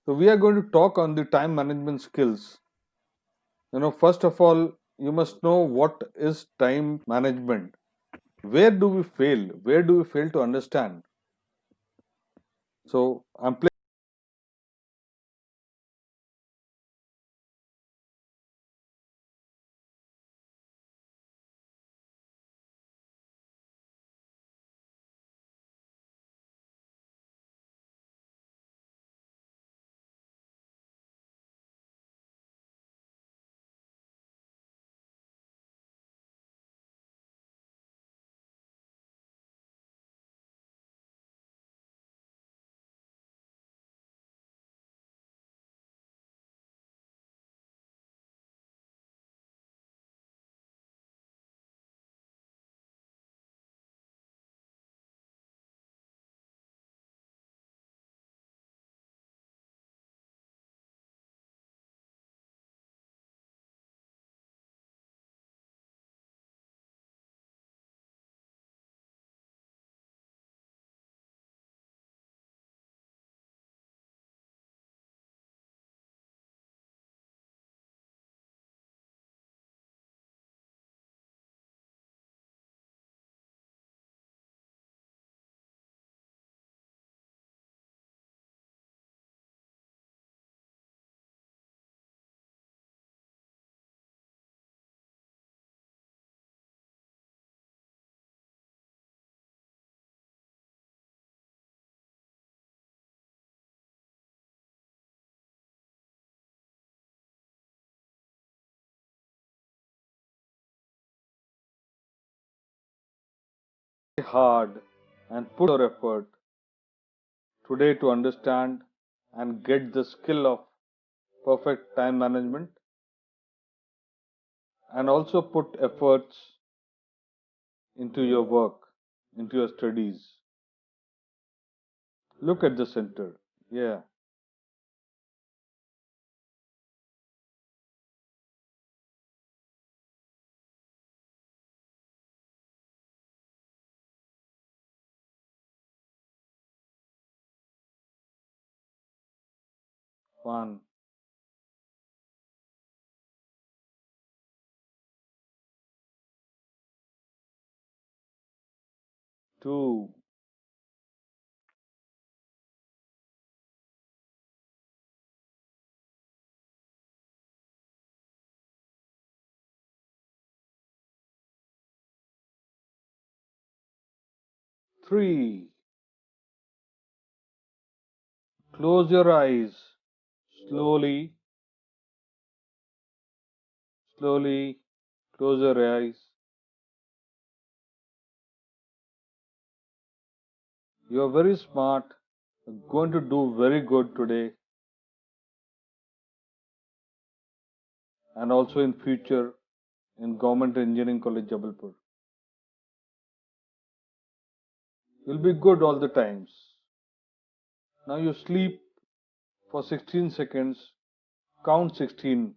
So we are going to talk on the time management skills. First of all, you must know what is time management. Where do we fail? Where do we fail to understand? So I'm playing hard and put your effort today to understand and get the skill of perfect time management and also put efforts into your work, into your studies. Look at the center. Yeah. One, two, three. Close your eyes. Slowly, slowly close your eyes. You are very smart. You're going to do very good today and also in future in Government Engineering College Jabalpur. You'll be good all the times. Now you sleep for 16 seconds. Count 16.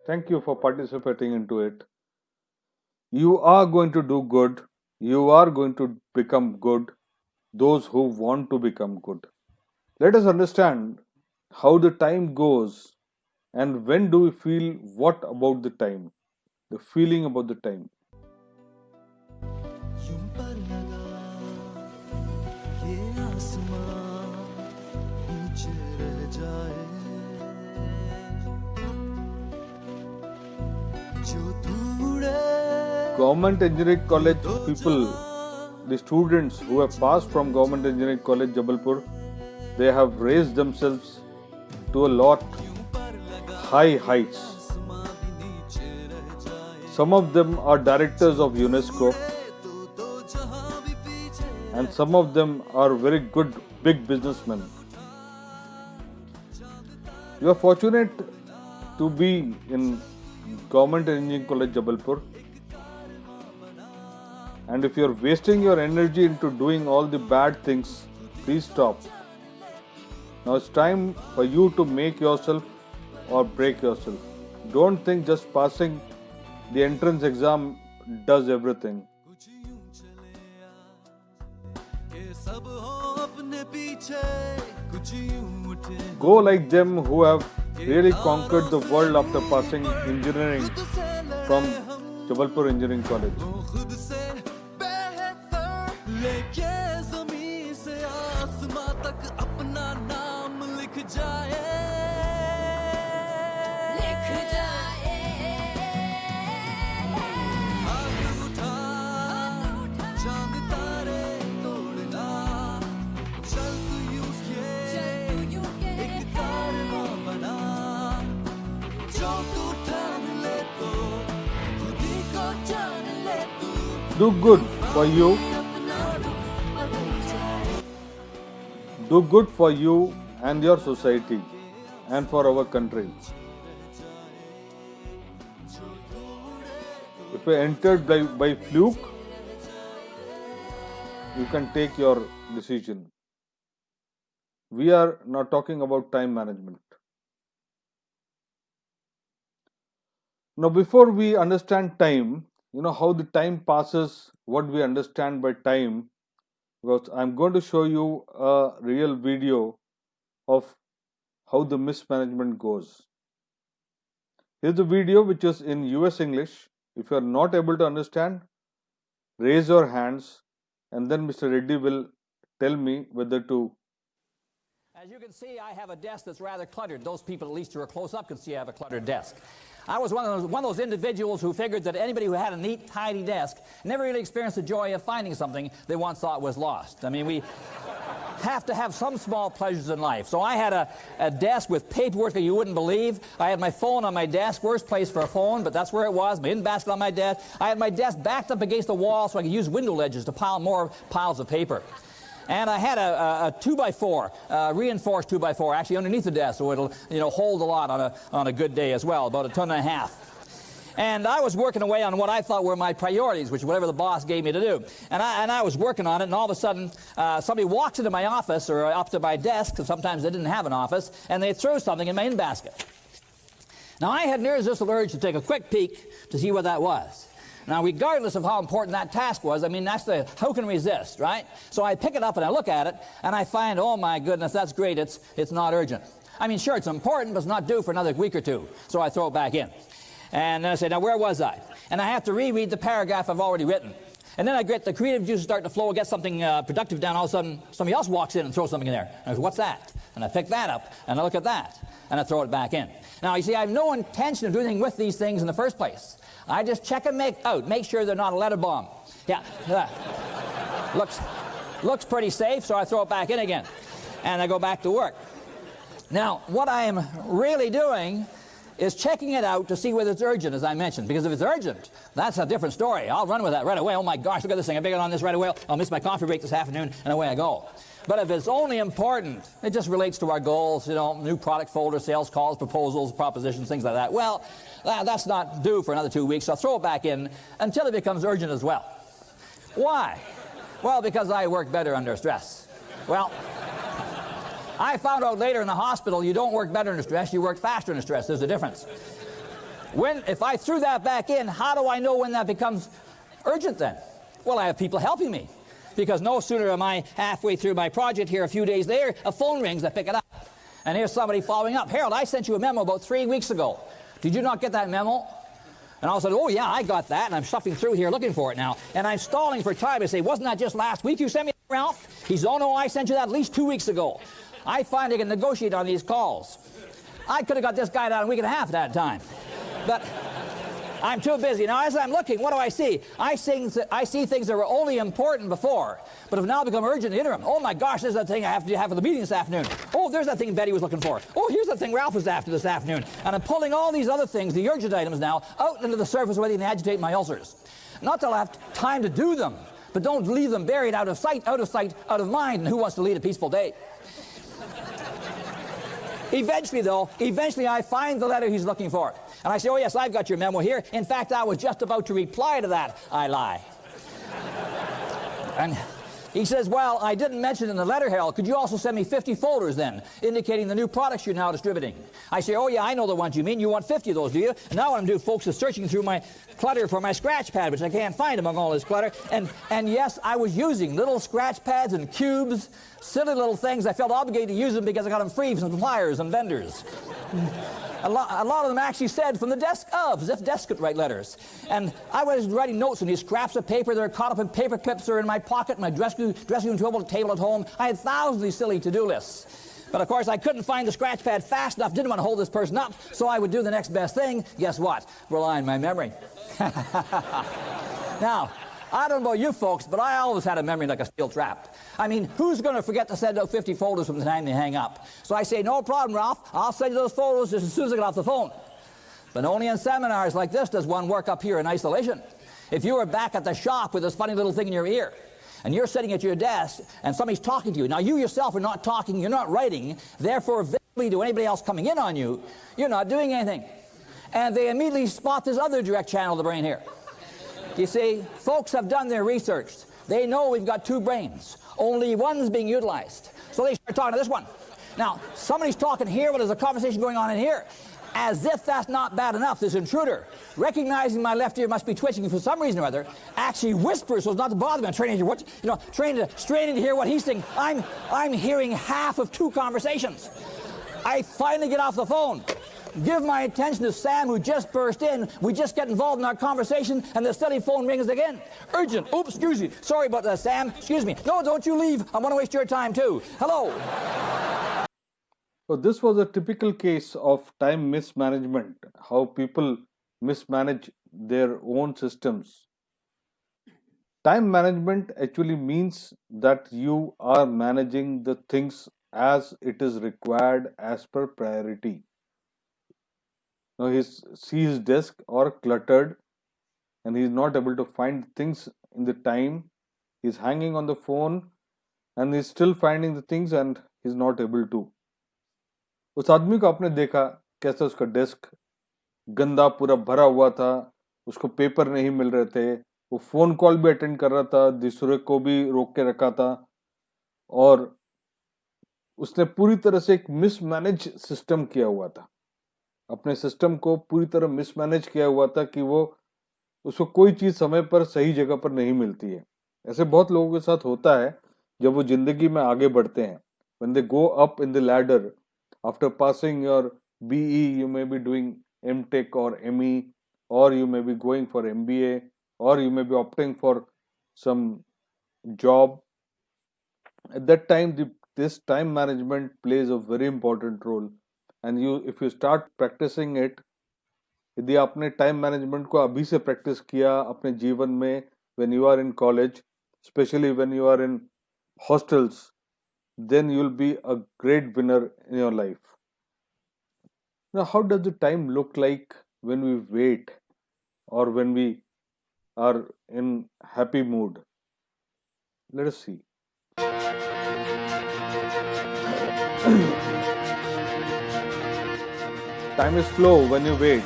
Thank you for participating into it. You are going to do good. You are going to become good. Those who want to become good. Let us understand how the time goes and when do we feel what about the time, the feeling about the time. यूं पर लगा ये आसमां नीचे रह जाए जो दूड़े Government Engineering College तो people, the students who have passed from Government Engineering College Jabalpur, they have raised themselves to a lot high heights. आसमां भी नीचे रह जाए Some of them are directors of UNESCO तो जहां भी पीछे and some of them are very good big businessmen. You are fortunate to be in Government Engineering College Jabalpur, and if you are wasting your energy into doing all the bad things, please stop. Now it's time for you to make yourself or break yourself. Don't think just passing the entrance exam does everything. कुछ यूं चले के सब हो अपने पीछे कुछ यूं उठे Go like them who have really conquered the world after passing engineering खुद से लड़े from हम Jabalpur Engineering College. हो खुद से बेहतर लेके जमीन से आसमां तक अपना नाम लिख जाए हाथ उठा चांद तारे तोड़ना चल तू यूं के एक कारवां बना जो तू ठान ले तो खुद ही को जान ले तू Do good for you. अपना रुख बदल जाए Do good for you and your society and for our country. If you entered by fluke, you can take your decision. We are now talking about time management. Now, before we understand time, how the time passes, what we understand by time, because I'm going to show you a real video of how the mismanagement goes. Here's the video which is in US English. If you are not able to understand, raise your hands and then Mr. Reddy will tell me whether to. As you can see, I have a desk that's rather cluttered. Those people, at least who are close up, can see I have a cluttered desk. I was one of those individuals who figured that anybody who had a neat, tidy desk never really experienced the joy of finding something they once thought was lost. I mean, we have to have some small pleasures in life. So I had a desk with paperwork that you wouldn't believe. I had my phone on my desk, worst place for a phone, but that's where it was, my in-basket on my desk. I had my desk backed up against the wall so I could use window ledges to pile more piles of paper. And I had a 2x4, reinforced 2x4, actually underneath the desk, so it'll hold a lot on a good day as well, about 1.5 tons. And I was working away on what I thought were my priorities, which whatever the boss gave me to do. And I was working on it, and all of a sudden, somebody walks into my office or up to my desk, because sometimes they didn't have an office, and they throw something in my in-basket. Now, I had an irresistible urge to take a quick peek to see what that was. Now, regardless of how important that task was, I mean, who can resist, right? So I pick it up and I look at it, and I find, oh my goodness, that's great, it's not urgent. I mean, sure, it's important, but it's not due for another week or two. So I throw it back in. And then I say, now where was I? And I have to reread the paragraph I've already written. And then I get the creative juices start to flow, get something productive down, all of a sudden somebody else walks in and throws something in there. And I go, what's that? And I pick that up, and I look at that, and I throw it back in. Now, you see, I have no intention of doing anything with these things in the first place. I just check and make sure they're not a letter bomb. Yeah, looks pretty safe, so I throw it back in again. And I go back to work. Now, what I am really doing is checking it out to see whether it's urgent, as I mentioned. Because if it's urgent, that's a different story. I'll run with that right away. Oh my gosh, look at this thing. I better get on this right away. I'll miss my coffee break this afternoon, and away I go. But if it's only important, it just relates to our goals, new product folder, sales calls, proposals, propositions, things like that. Well, that's not due for another 2 weeks, so I'll throw it back in until it becomes urgent as well. Why? Well, because I work better under stress. Well, I found out later in the hospital you don't work better under stress, you work faster under stress. There's a difference. If I threw that back in, how do I know when that becomes urgent then? Well, I have people helping me. Because no sooner am I halfway through my project here, a few days later, a phone rings, I pick it up. And here's somebody following up. Harold, I sent you a memo about 3 weeks ago. Did you not get that memo? And all of a sudden, oh yeah, I got that, and I'm shuffling through here looking for it now. And I'm stalling for time. I say, wasn't that just last week you sent me, Ralph? He says, oh no, I sent you that at least 2 weeks ago. I find I can negotiate on these calls. I could have got this guy down a week and a half at that time. But I'm too busy. Now, as I'm looking, what do I see? I see things that were only important before, but have now become urgent in the interim. Oh my gosh, there's that thing I have to have for the meeting this afternoon. Oh, there's that thing Betty was looking for. Oh, here's that thing Ralph was after this afternoon. And I'm pulling all these other things, the urgent items now, out into the surface where they can agitate my ulcers. Not till I have time to do them, but don't leave them buried out of sight, out of mind. And who wants to lead a peaceful day? Eventually I find the letter he's looking for. And I say, oh yes, I've got your memo here. In fact, I was just about to reply to that. I lie. And He says, well, I didn't mention in the letter, Harold, could you also send me 50 folders then, indicating the new products you're now distributing? I say, oh yeah, I know the ones you mean. You want 50 of those, do you? And now what I'm doing, folks, is searching through my clutter for my scratch pad, which I can't find among all this clutter. And yes, I was using little scratch pads and cubes, silly little things. I felt obligated to use them because I got them free from suppliers and vendors. A lot of them actually said from the desk of, as if desks could write letters. And I was writing notes on these scraps of paper. They're caught up in paper clips or in my pocket, my dressing room table at home. I had thousands of these silly to-do lists. But of course, I couldn't find the scratch pad fast enough, didn't want to hold this person up, so I would do the next best thing. Guess what? Rely on my memory. Now, I don't know about you folks, but I always had a memory like a steel trap. I mean, who's going to forget to send out 50 folders from the time they hang up? So I say, no problem, Ralph. I'll send you those folders just as soon as I get off the phone. But only in seminars like this does one work up here in isolation. If you were back at the shop with this funny little thing in your ear, and you're sitting at your desk, and somebody's talking to you. Now, you yourself are not talking, you're not writing, therefore, visibly to anybody else coming in on you, you're not doing anything. And they immediately spot this other direct channel of the brain here. You see, folks have done their research. They know we've got two brains. Only one's being utilized. So they start talking to this one. Now, somebody's talking here, but there's a conversation going on in here. As if that's not bad enough, this intruder, recognizing my left ear must be twitching for some reason or other, actually whispers so as not to bother me. I'm training to hear straining to hear what he's saying. I'm hearing half of two conversations. I finally get off the phone. Give my attention to Sam, who just burst in. We just get involved in our conversation, and the steady phone rings again. Urgent. Oops, excuse me. Sorry about that, Sam. Excuse me. No, don't you leave. I want to waste your time, too. Hello. So this was a typical case of time mismanagement, how people mismanage their own systems. Time management actually means that you are managing the things as it is required as per priority. Now he sees his desk or cluttered and he is not able to find things in the time. He's hanging on the phone and he's still finding the things and he's not able to. उस आदमी को आपने देखा कैसे उसका desk गंदा पूरा भरा हुआ था, उसको पेपर नहीं मिल रहे थे, वो फोन कॉल भी अटेंड कर रहा था, दूसरे को भी रोक के रखा था और उसने पूरी तरह से एक मिसमैनेज सिस्टम किया हुआ था. अपने सिस्टम को पूरी तरह मिसमैनेज किया हुआ था कि वो उसको कोई चीज समय पर सही जगह पर नहीं मिलती है. ऐसे बहुत लोगों के साथ होता है जब वो जिंदगी में आगे बढ़ते हैं. When they go up in the ladder, after passing your BE, you may be doing MTech or ME, or you may be going for MBA, or you may be opting for some job. At that time, this time management plays a very important role. And if you start practicing it, यदि आपने time management को अभी से practice किया अपने जीवन में, when you are in college, especially when you are in hostels, then you'll be a great winner in your life. Now, how does the time look like when we wait or when we are in happy mood? Let us see. Time is slow when you wait.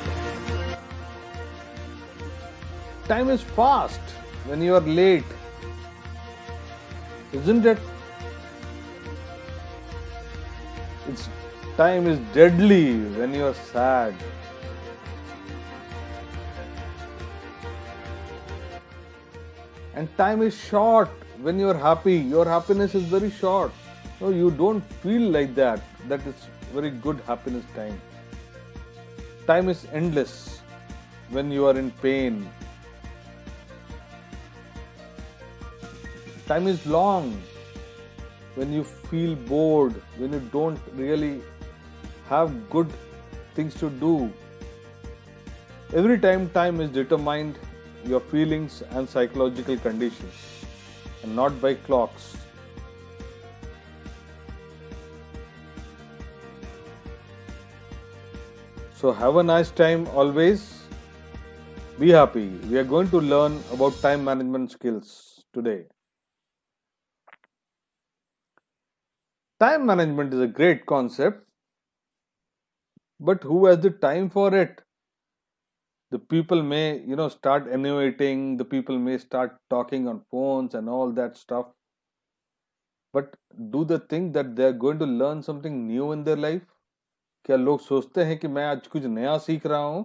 Time is fast when you are late. Isn't it? Time is deadly when you are sad. And time is short when you are happy. Your happiness is very short. No, you don't feel like that. That is very good happiness time. Time is endless when you are in pain. Time is long when you feel bored, when you don't really have good things to do. Every time is determined your feelings and psychological conditions and not by clocks. So have a nice time always. Be happy. We are going to learn about time management skills today. Time management is a great concept, but who has the time for it? The people may, start innovating, the people may start talking on phones and all that stuff. but do they think that they are going to learn something new in their life? क्या लोग सोचते हैं कि मैं आज कुछ नया सीख रहा हूं?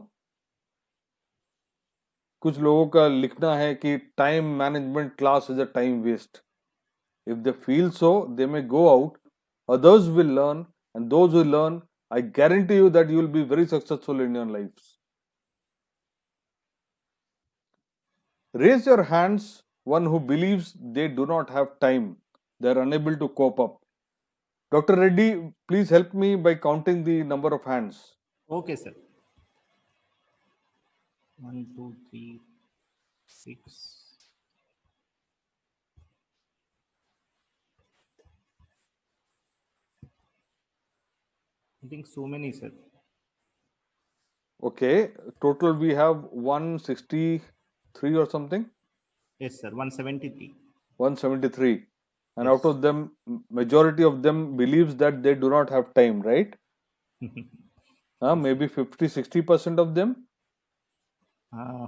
कुछ लोगों का लिखना है कि time management class is a time waste. If they feel so, they may go out. Others will learn, and those who learn, I guarantee you that you will be very successful in your lives. Raise your hands, one who believes they do not have time, they are unable to cope up. Dr. Reddy, please help me by counting the number of hands. Okay, sir. 1, 2, 3, 6. I think so many, sir. Okay, total we have 163 or something. Yes, sir. 173. 173. And Yes. out of them, majority of them believes that they do not have time, right? Maybe 50-60% of them.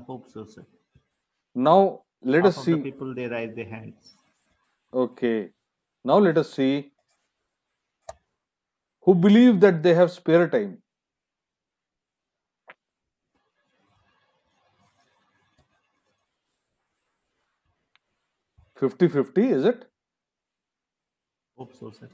Hope so, sir. Now let Half us of the see. people, they raise their hands. Okay. Now let us see who believe that they have spare time. Fifty-fifty, is it? Hope so, sir.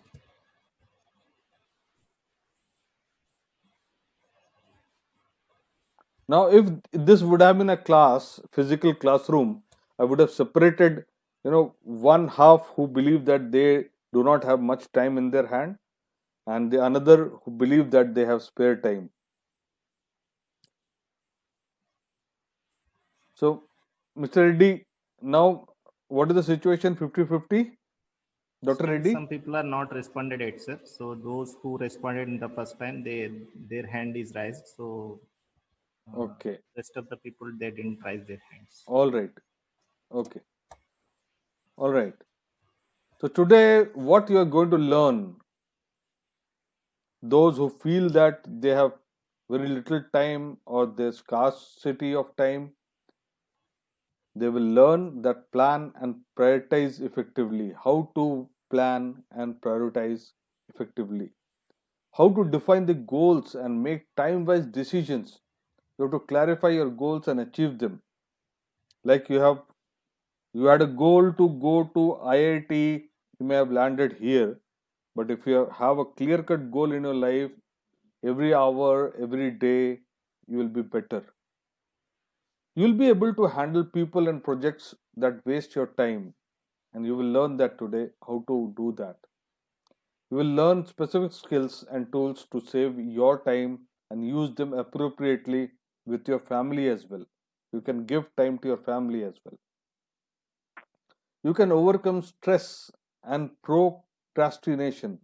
Now, if this would have been a class, physical classroom, I would have separated, one half who believe that they do not have much time in their hand, and the another who believe that they have spare time. So, Mr. Reddy, now what is the situation? 50-50? Dr. Still, Reddy? some people are not responded yet, sir. So those who responded in the first time, their hand is raised. So Okay. rest of the people, they didn't raise their hands. All right. Okay. All right. So today, what you are going to learn, those who feel that they have very little time or there's scarcity of time, they will learn that plan and prioritize effectively. How to plan and prioritize effectively. How to define the goals and make time-wise decisions. You have to clarify your goals and achieve them. Like you had a goal to go to IIT, you may have landed here. But if you have a clear cut goal in your life, every hour, every day, you will be better. You will be able to handle people and projects that waste your time. And you will learn that today how to do that. You will learn specific skills and tools to save your time and use them appropriately with your family as well. You can give time to your family as well. You can overcome stress and procrastination.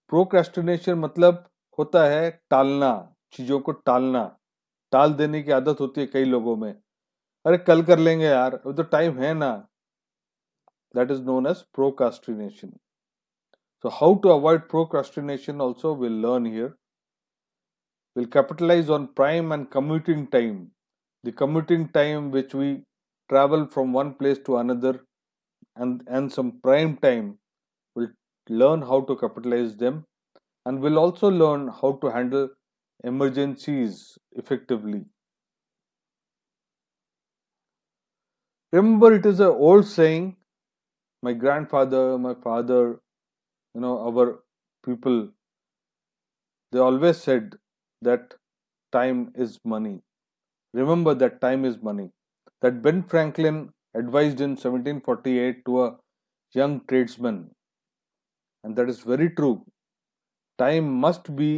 Procrastination मतलब होता है टालना, चीजों को टालना, टाल देने की आदत होती है कई लोगों में. अरे कल कर लेंगे यार, अभी तो टाइम है ना. That is known as procrastination. So how to avoid procrastination also we'll learn here. We'll capitalize on prime and commuting time. The commuting time which we travel from one place to another, and some prime time, we'll learn how to capitalize them, and we'll also learn how to handle emergencies effectively. Remember, it is an old saying, my grandfather, my father, our people, they always said that time is money. Remember that time is money. That Ben Franklin advised in 1748 to a young tradesman, and that is very true. Time must be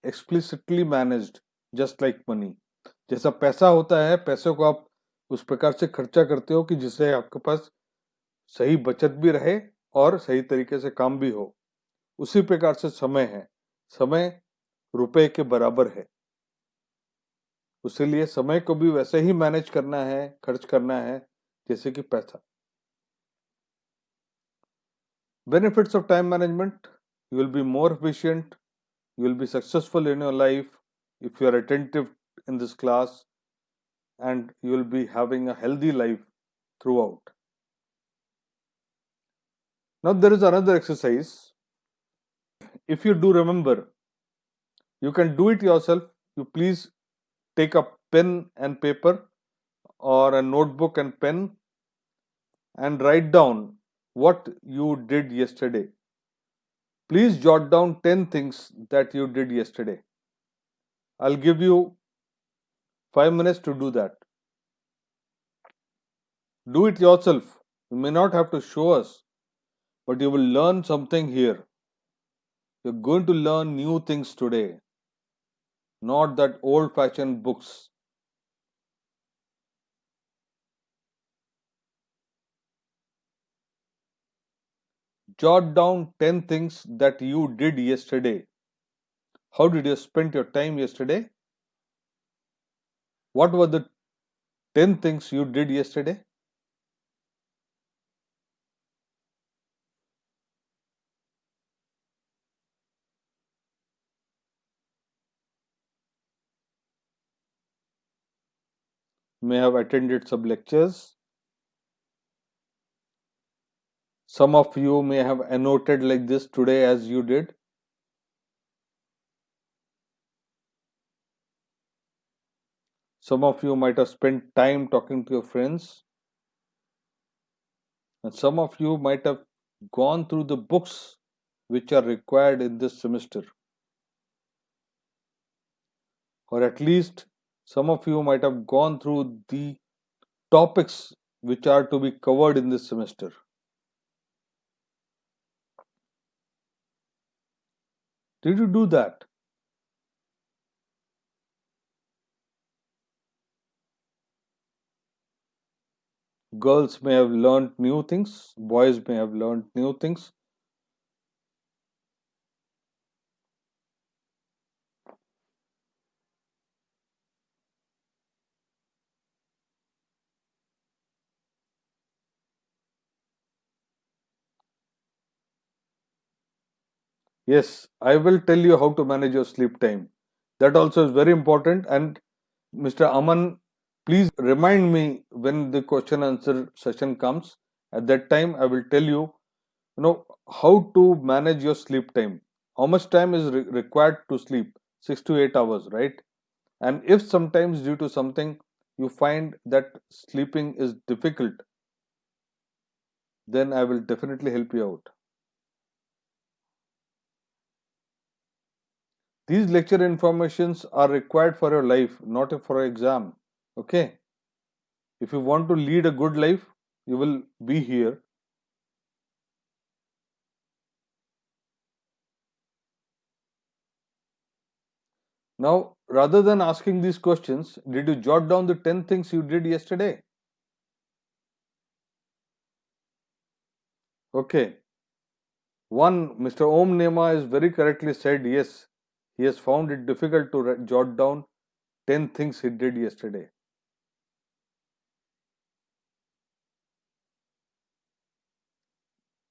explicitly managed just like money. जैसा पैसा होता है, पैसे को आप उस प्रकार से खर्चा करते हो कि जिससे आपके पास सही बचत भी रहे और सही तरीके से काम भी हो. उसी प्रकार से समय है. समय रुपए के बराबर है. उसीलिए समय को भी वैसे ही मैनेज करना है, खर्च करना है जैसे कि पैसा. Benefits of time management: you will be more efficient, you will be successful in your life if you are attentive in this class, and you will be having a healthy life throughout. Now there is another exercise. If you do remember, you can do it yourself. You please take a pen and paper or a notebook and pen and write down what you did yesterday. Please jot down 10 things that you did yesterday. I'll give you 5 minutes to do that. Do it yourself. You may not have to show us, but you will learn something here. You're going to learn new things today, not that old fashioned books. Jot down 10 things that you did yesterday. How did you spend your time yesterday? What were the 10 things you did yesterday? You may have attended some lectures. Some of you may have annotated like this today as you did. Some of you might have spent time talking to your friends. And some of you might have gone through the books which are required in this semester. Or at least some of you might have gone through the topics which are to be covered in this semester. Did you do that? Girls may have learned new things, boys may have learned new things. Yes, I will tell you how to manage your sleep time. That also is very important. And Mr. Aman, please remind me when the question answer session comes. At that time, I will tell you, how to manage your sleep time. How much time is required to sleep? 6 to 8 hours, right? And if sometimes due to something you find that sleeping is difficult, then I will definitely help you out. These lecture informations are required for your life, not for an exam. Okay? If you want to lead a good life, you will be here. Now, rather than asking these questions, did you jot down the 10 things you did yesterday? Okay. One, Mr. Om Nema is very correctly said, yes, he has found it difficult to jot down 10 things he did yesterday.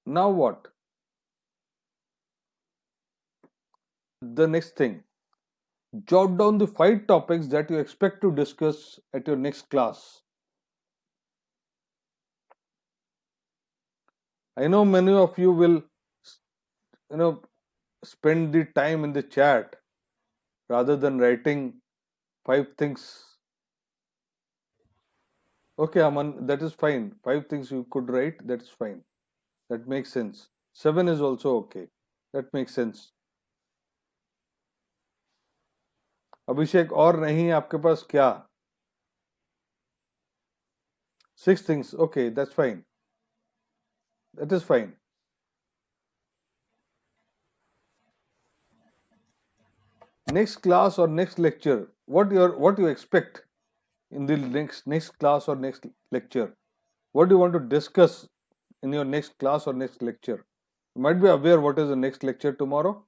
Now what? The next thing, jot down the 5 topics that you expect to discuss at your next class. I know many of you will, spend the time in the chat rather than writing 5 things. Okay, Aman, that is fine. 5 things you could write, that's fine. That makes sense. 7 is also okay. That makes sense. अभिषेक और नहीं आपके पास क्या? 6 things. Okay, that's fine. That is fine. Next class or next lecture, what you expect in the next class or next lecture? What do you want to discuss in your next class or next lecture? You might be aware what is the next lecture tomorrow.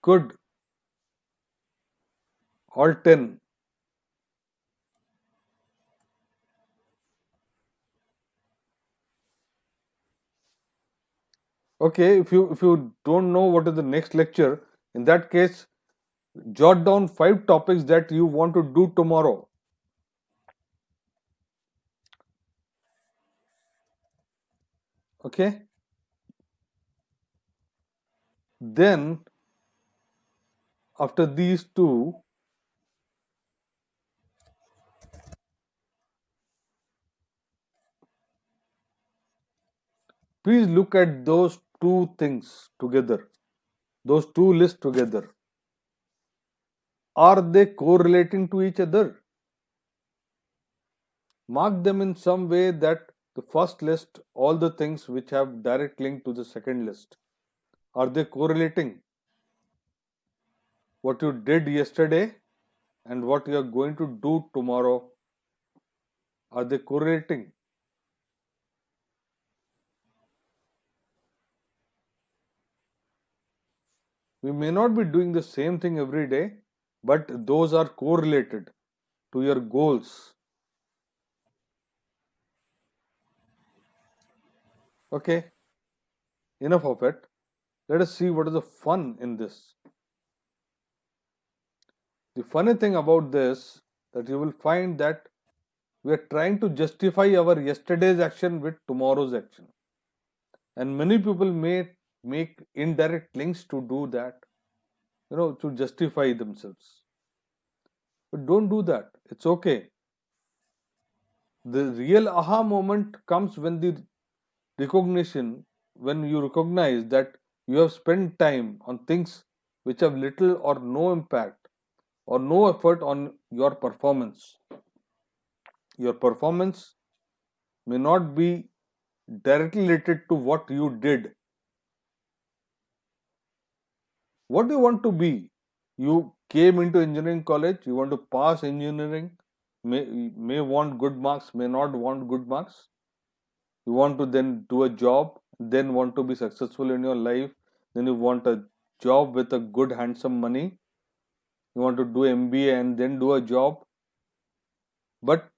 Good. All 10. Okay, if you don't know what is the next lecture, in that case, jot down 5 topics that you want to do tomorrow. Okay? Then, after these two, please look at those two things together, those two lists together. Are they correlating to each other? Mark them in some way that the first list, all the things which have direct link to the second list, are they correlating? What you did yesterday and what you are going to do tomorrow, are they correlating? We may not be doing the same thing every day, but those are correlated to your goals. Okay, enough of it. Let us see what is the fun in this. The funny thing about this, that you will find that we are trying to justify our yesterday's action with tomorrow's action. And many people may make indirect links to do that, to justify themselves. But don't do that. It's okay. The real aha moment comes when the recognition, when you recognize that you have spent time on things which have little or no impact or no effort on your performance. Your performance may not be directly related to what you did. What do you want to be? You came into engineering college, you want to pass engineering, may want good marks, may not want good marks. You want to then do a job, then want to be successful in your life, then you want a job with a good handsome money. You want to do MBA and then do a job. But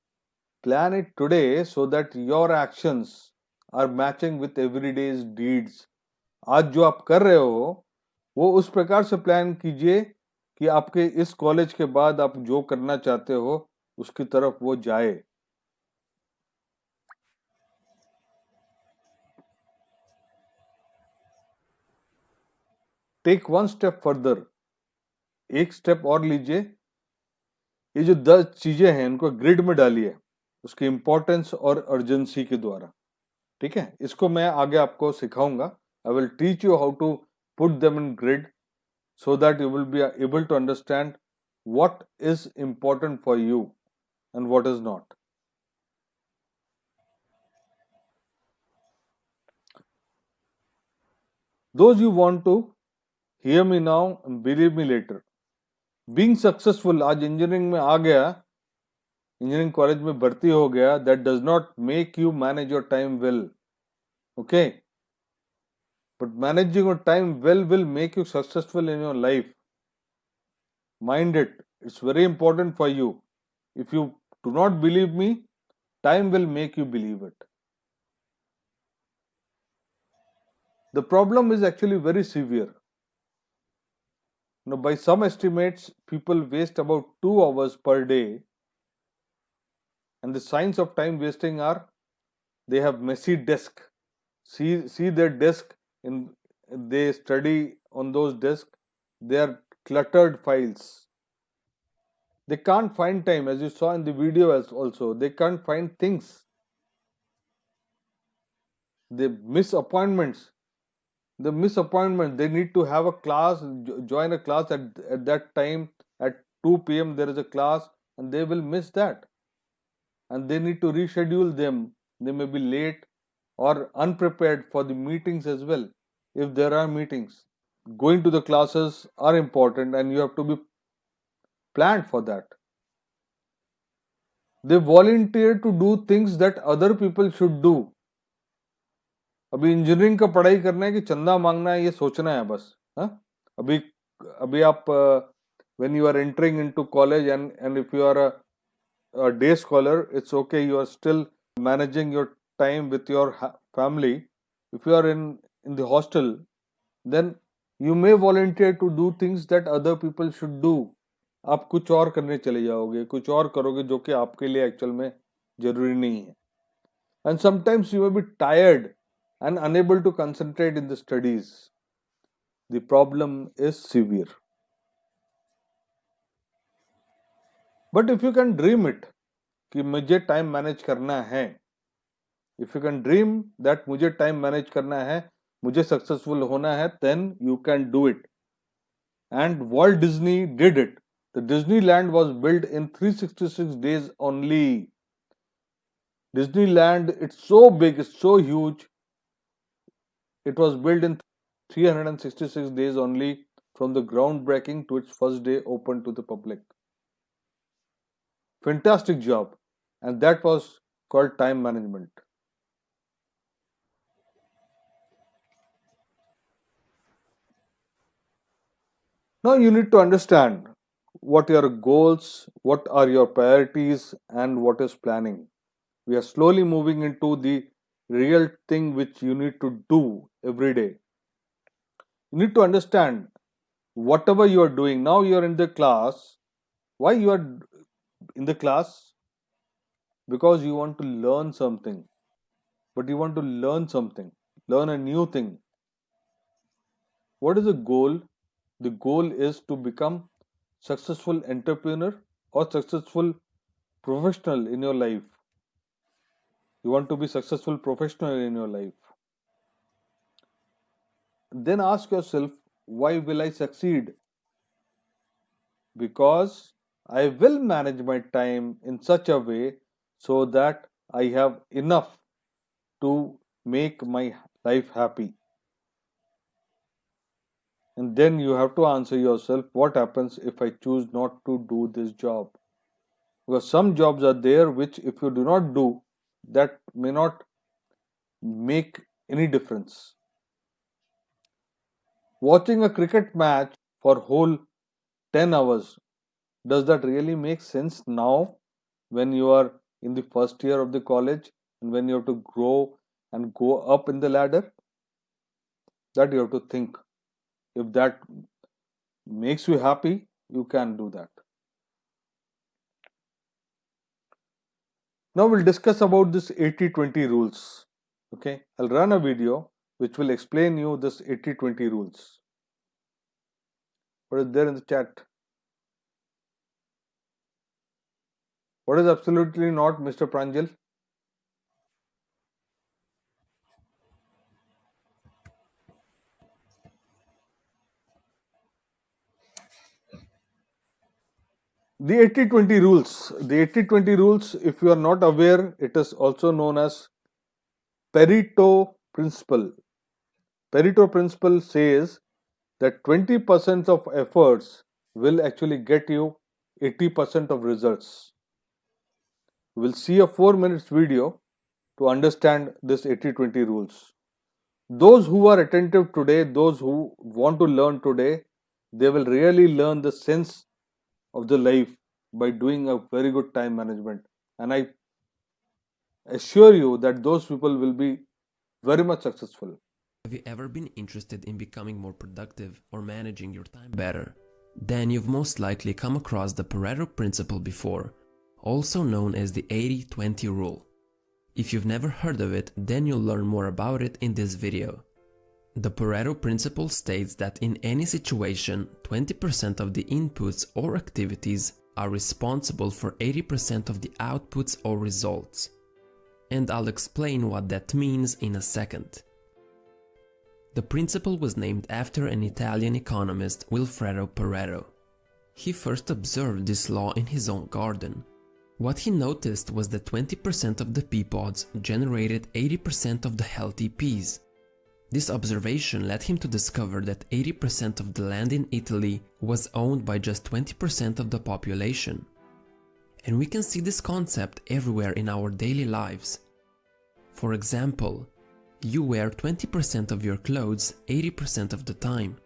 plan it today so that your actions are matching with everyday's deeds. आज जो आप कर रहे हो वो उस प्रकार से प्लान कीजिए कि आपके इस कॉलेज के बाद आप जो करना चाहते हो उसकी तरफ वो जाए. Take one step further. एक स्टेप और लीजिए. ये जो 10 चीजें हैं इनको ग्रिड में डालिए, उसकी इंपॉर्टेंस और अर्जेंसी के द्वारा. ठीक है, इसको मैं आगे आपको सिखाऊंगा. I will teach you how to put them in grid so that you will be able to understand what is important for you and what is not. Those you want to hear me now and believe me later. Being successful, आज engineering में आ गया, engineering college में भर्ती हो गया, that does not make you manage your time well. Okay? But managing your time well will make you successful in your life. Mind it. It's very important for you. If you do not believe me, time will make you believe it. The problem is actually very severe. By some estimates, people waste about 2 hours per day. And the signs of time wasting are, they have messy desk. See their desk, they study on those desks. They are cluttered files. They can't find time, as you saw in the video also. They can't find things. They miss appointments. They need to have a class, join a class at that time. At 2 p.m. there is a class and they will miss that. And they need to reschedule them. They may be late or unprepared for the meetings as well, if there are meetings. Going to the classes are important and you have to be planned for that. They volunteer to do things that other people should do. अभी engineering का पढ़ाई करना है कि चंदा मांगना है, ये सोचना है बस. अभी आप when you are entering into college and if you are a day scholar, it's okay, you are still managing your time with your family. If you are in the hostel, then you may volunteer to do things that other people should do. आप कुछ और करने चले जाओगे, कुछ और करोगे जो कि आपके लिए एक्चुअल में जरूरी नहीं है. And sometimes you may be tired and unable to concentrate in the studies, the problem is severe. But if you can dream it कि मुझे टाइम मैनेज करना है, if you can dream that मुझे time manage करना है, मुझे successful होना है, then you can do it. And Walt Disney did it. The Disneyland was built in 366 days only. Disneyland, it's so big, it's so huge. It was built in 366 days only, from the groundbreaking to its first day open to the public. Fantastic job. And that was called time management. Now you need to understand what your goals, what are your priorities, and what is planning. We are slowly moving into the real thing which you need to do every day. You need to understand whatever you are doing. Now you are in the class. Why you are in the class? Because you want to learn something. But you want to learn something, learn a new thing. What is the goal? The goal is to become successful entrepreneur or successful professional in your life. You want to be successful professional in your life. Then ask yourself, why will I succeed? Because I will manage my time in such a way so that I have enough to make my life happy. And then you have to answer yourself, what happens if I choose not to do this job? Because some jobs are there which, if you do not do, that may not make any difference. Watching a cricket match for whole 10 hours, does that really make sense now when you are in the first year of the college and when you have to grow and go up in the ladder? That you have to think. If that makes you happy, you can do that. Now we'll discuss about this 80-20 rules. Okay, I'll run a video which will explain you this 80-20 rules. What is there in the chat? What is absolutely not, Mr. Pranjal? The 80-20 rules. The 80-20 rules, if you are not aware, it is also known as Pareto principle. Pareto principle says that 20% of efforts will actually get you 80% of results. We'll see a 4 minutes video to understand this 80-20 rules. Those who are attentive today, those who want to learn today, they will really learn the sense of the life by doing a very good time management. And I assure you that those people will be very much successful. Have you ever been interested in becoming more productive or managing your time better? Then you've most likely come across the Pareto principle before, also known as the 80-20 rule. If you've never heard of it, then you'll learn more about it in this video. The Pareto principle states that in any situation, 20% of the inputs or activities are responsible for 80% of the outputs or results. And I'll explain what that means in a second. The principle was named after an Italian economist, Vilfredo Pareto. He first observed this law in his own garden. What he noticed was that 20% of the pea pods generated 80% of the healthy peas. This observation led him to discover that 80% of the land in Italy was owned by just 20% of the population. And we can see this concept everywhere in our daily lives. For example, you wear 20% of your clothes 80% of the time.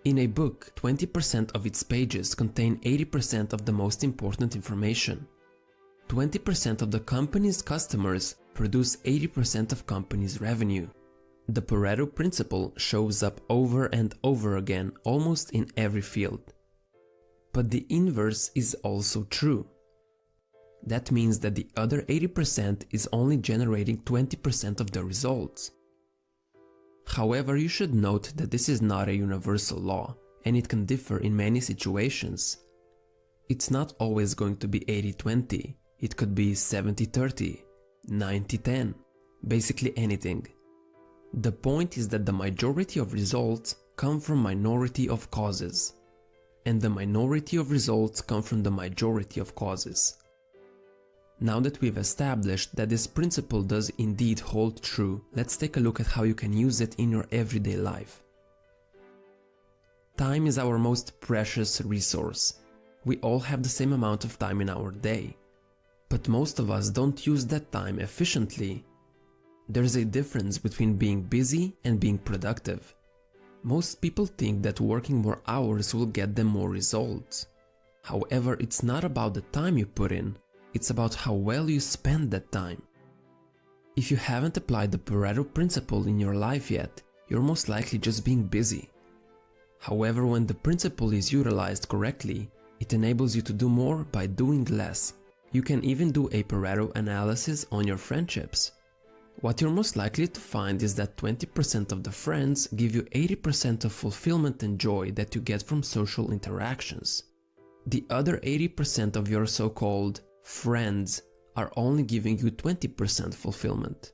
In a book, 20% of its pages contain 80% of the most important information. 20% of the company's customers produce 80% of company's revenue. The Pareto principle shows up over and over again almost in every field. But the inverse is also true. That means that the other 80% is only generating 20% of the results. However, you should note that this is not a universal law, and it can differ in many situations. It's not always going to be 80-20, it could be 70-30, 90-10, basically anything. The point is that the majority of results come from minority of causes, and the minority of results come from the majority of causes. Now that we've established that this principle does indeed hold true, let's take a look at how you can use it in your everyday life. Time is our most precious resource. We all have the same amount of time in our day, but most of us don't use that time efficiently. There's a difference between being busy and being productive. Most people think that working more hours will get them more results. However, it's not about the time you put in, it's about how well you spend that time. If you haven't applied the Pareto principle in your life yet, you're most likely just being busy. However, when the principle is utilized correctly, it enables you to do more by doing less. You can even do a Pareto analysis on your friendships. What you're most likely to find is that 20% of the friends give you 80% of fulfillment and joy that you get from social interactions. The other 80% of your so-called friends are only giving you 20% fulfillment.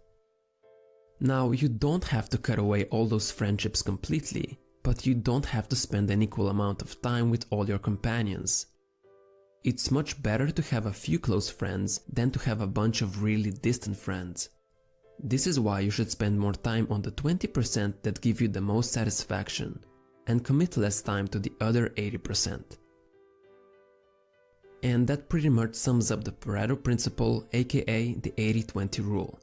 Now, you don't have to cut away all those friendships completely, but you don't have to spend an equal amount of time with all your companions. It's much better to have a few close friends than to have a bunch of really distant friends. This is why you should spend more time on the 20% that give you the most satisfaction, and commit less time to the other 80%. And that pretty much sums up the Pareto principle, aka the 80-20 rule.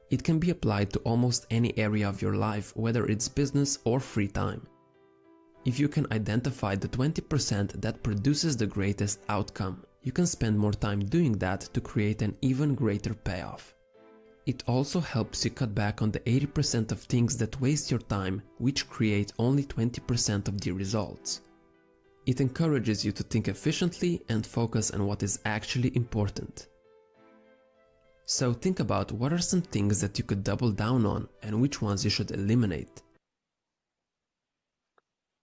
It can be applied to almost any area of your life, whether it's business or free time. If you can identify the 20% that produces the greatest outcome, you can spend more time doing that to create an even greater payoff. It also helps you cut back on the 80% of things that waste your time, which create only 20% of the results. It encourages you to think efficiently and focus on what is actually important. So think about what are some things that you could double down on and which ones you should eliminate.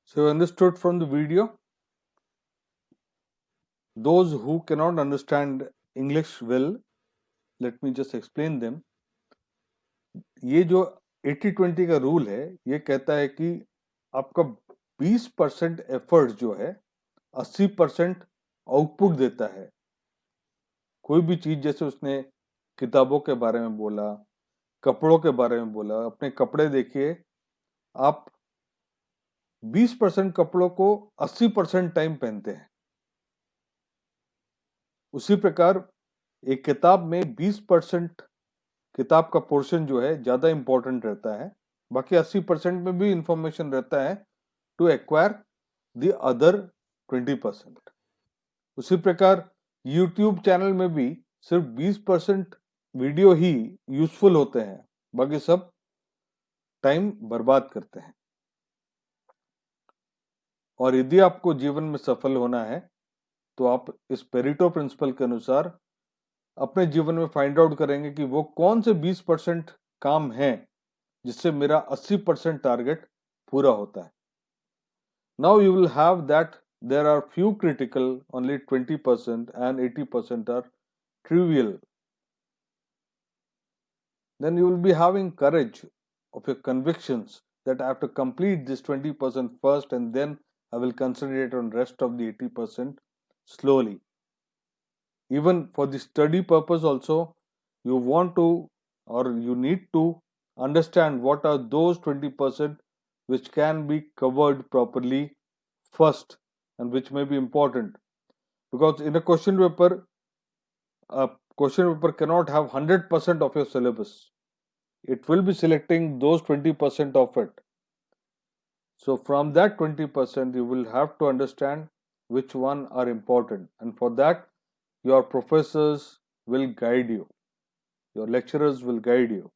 So you understood from the video? Those who cannot understand English well, let me just explain them. ये जो 80-20 का rule है, ये कहता है कि आपका 20% effort जो है 80% आउटपुट देता है. कोई भी चीज, जैसे उसने किताबों के बारे में बोला, कपड़ों के बारे में बोला, अपने कपड़े देखिए, आप 20% कपड़ों को 80% टाइम पहनते हैं. उसी प्रकार एक किताब में 20% किताब का पोर्शन जो है ज्यादा इंपॉर्टेंट रहता है, बाकी 80% में भी इंफॉर्मेशन रहता है टू एक्वायर द अदर 20%. उसी प्रकार यूट्यूब चैनल में भी सिर्फ 20% वीडियो ही यूजफुल होते हैं, बाकी सब टाइम बर्बाद करते हैं. और यदि आपको जीवन में सफल होना है तो आप इस पेरेटो प्रिंसिपल के अनुसार अपने जीवन में फाइंड आउट करेंगे कि वो कौन से 20% काम हैं जिससे मेरा 80% टारगेट पूरा होता है. Now you will have that there are few critical, only 20% and 80% are trivial. Then you will be having courage of your convictions that I have to complete this 20% first and then I will concentrate on rest of the 80% slowly. Even for the study purpose also, you want to or you need to understand what are those 20% which can be covered properly first and which may be important. Because in a question paper cannot have 100% of your syllabus. It will be selecting those 20% of it. So from that 20%, you will have to understand which one are important. And for that, your professors will guide you. Your lecturers will guide you.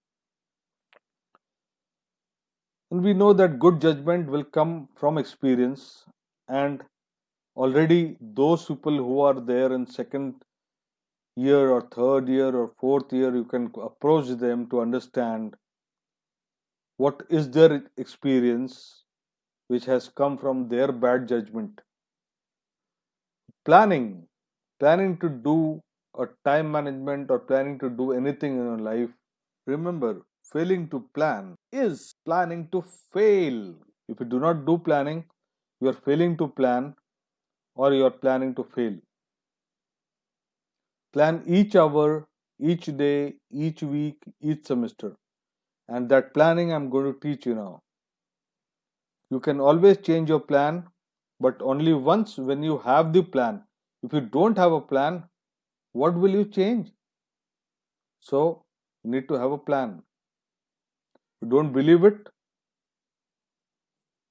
And we know that good judgment will come from experience. And already those people who are there in second year or third year or fourth year, you can approach them to understand what is their experience which has come from their bad judgment. Planning, planning to do a time management or planning to do anything in your life. Remember, failing to plan is planning to fail. If you do not do planning, you are failing to plan or you are planning to fail. Plan each hour, each day, each week, each semester. And that planning I'm going to teach you now. You can always change your plan, but only once when you have the plan. If you don't have a plan, what will you change? So, you need to have a plan. If you don't believe it,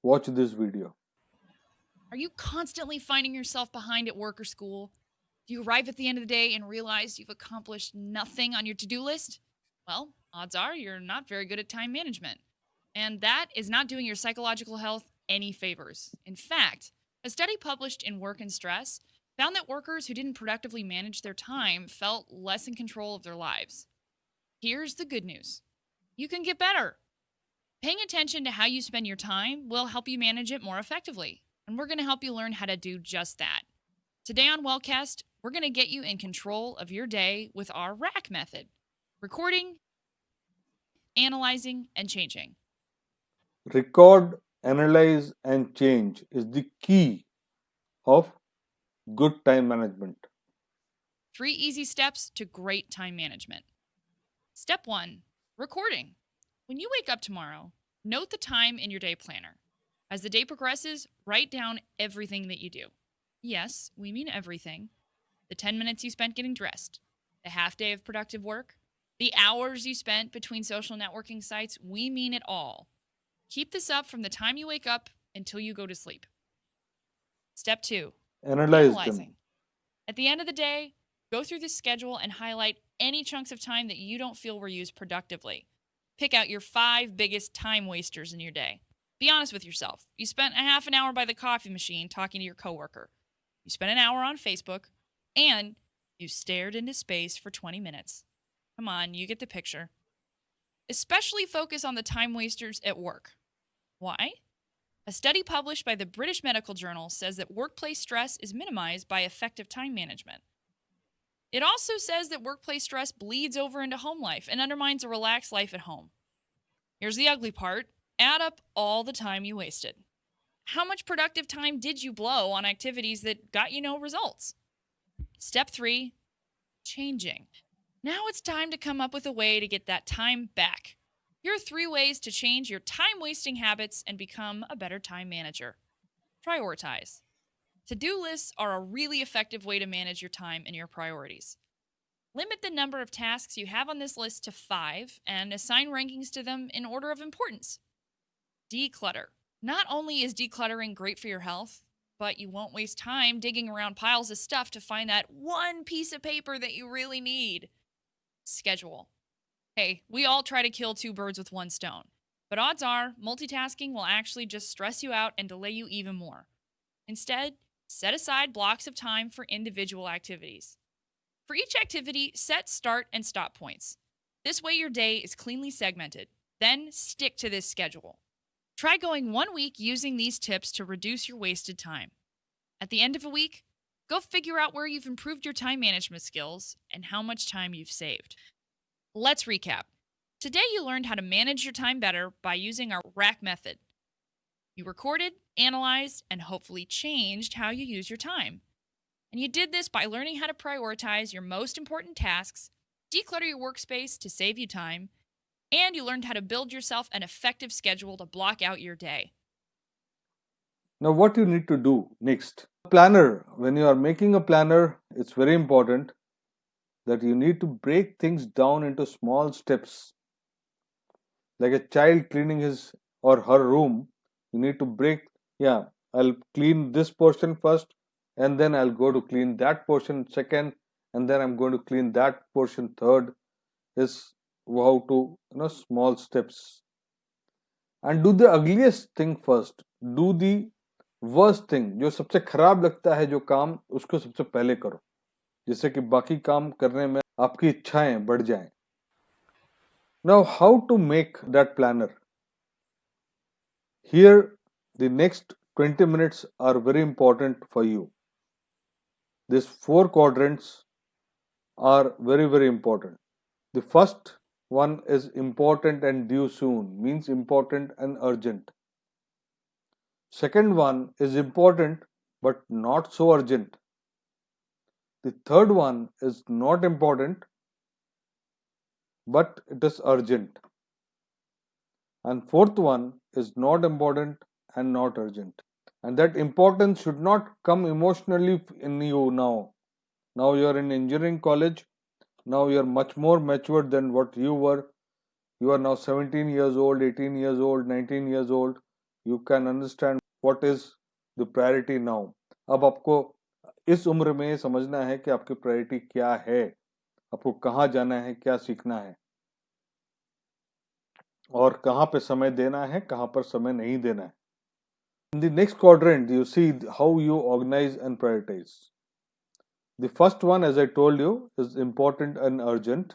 watch this video. Are you constantly finding yourself behind at work or school? Do you arrive at the end of the day and realize you've accomplished nothing on your to do list? Well, odds are you're not very good at time management. And that is not doing your psychological health any favors. In fact, a study published in Work and Stress found that workers who didn't productively manage their time felt less in control of their lives. Here's the good news: you can get better. Paying attention to how you spend your time will help you manage it more effectively. And we're going to help you learn how to do just that. Today on Wellcast, we're going to get you in control of your day with our RACK method: recording, analyzing, and changing. Record, analyze, and change is the key of good time management. 3 easy steps to great time management. Step 1, recording. When you wake up tomorrow, note the time in your day planner. As the day progresses, write down everything that you do. Yes, we mean everything. The 10 minutes you spent getting dressed, the half day of productive work, the hours you spent between social networking sites, we mean it all. Keep this up from the time you wake up until you go to sleep. Step 2, Analyze analyzing. them. At the end of the day, go through the schedule and highlight any chunks of time that you don't feel were used productively. Pick out your 5 biggest time wasters in your day. Be honest with yourself. You spent a half an hour by the coffee machine talking to your coworker. You spent an hour on Facebook, and you stared into space for 20 minutes. Come on, you get the picture. Especially focus on the time wasters at work. Why? A study published by the British Medical Journal says that workplace stress is minimized by effective time management. It also says that workplace stress bleeds over into home life and undermines a relaxed life at home. Here's the ugly part: add up all the time you wasted. How much productive time did you blow on activities that got you no results? Step 3, changing. Now it's time to come up with a way to get that time back. Here are 3 ways to change your time-wasting habits and become a better time manager. Prioritize. To-do lists are a really effective way to manage your time and your priorities. Limit the number of tasks you have on this list to 5 and assign rankings to them in order of importance. Declutter. Not only is decluttering great for your health, but you won't waste time digging around piles of stuff to find that one piece of paper that you really need. Schedule. Hey, we all try to kill 2 birds with 1 stone, but odds are multitasking will actually just stress you out and delay you even more. Instead, set aside blocks of time for individual activities. For each activity, set start and stop points. This way your day is cleanly segmented. Then stick to this schedule. Try going 1 week using these tips to reduce your wasted time. At the end of a week, go figure out where you've improved your time management skills and how much time you've saved. Let's recap. Today you learned how to manage your time better by using our RACK method. You recorded, analyzed, and hopefully changed how you use your time. And you did this by learning how to prioritize your most important tasks, declutter your workspace to save you time, and you learned how to build yourself an effective schedule to block out your day. Now, what you need to do next? Planner. When you are making a planner, it's very important that you need to break things down into small steps. Like a child cleaning his or her room, you need to break, I'll clean this portion first, and then I'll go to clean that portion second, and then I'm going to clean that portion third. Is how to, small steps. And do the ugliest thing first. Do the worst thing. जो सबसे खराब लगता है जो काम, उसको सबसे पहले करो, जिससे कि बाकी काम करने में आपकी इच्छाएं बढ़ जाएं. Now, how to make that planner? Here, the next 20 minutes are very important for you. These four quadrants are very, very important. The first one is important and due soon, means important and urgent. Second one is important but not so urgent. The third one is not important but it is urgent. And fourth one is not important and not urgent. And that importance should not come emotionally in you now. Now you are in engineering college. Now you are much more mature than what you were. You are now 17 years old, 18 years old, 19 years old. You can understand what is the priority now. अब आपको इस उम्र में समझना है कि आपकी priority क्या है, आपको कहाँ जाना है, क्या सीखना है और कहाँ पे समय देना है, कहाँ पर समय नहीं देना है. In the next quadrant, you see how you organize and prioritize. The first one, as I told you, is important and urgent.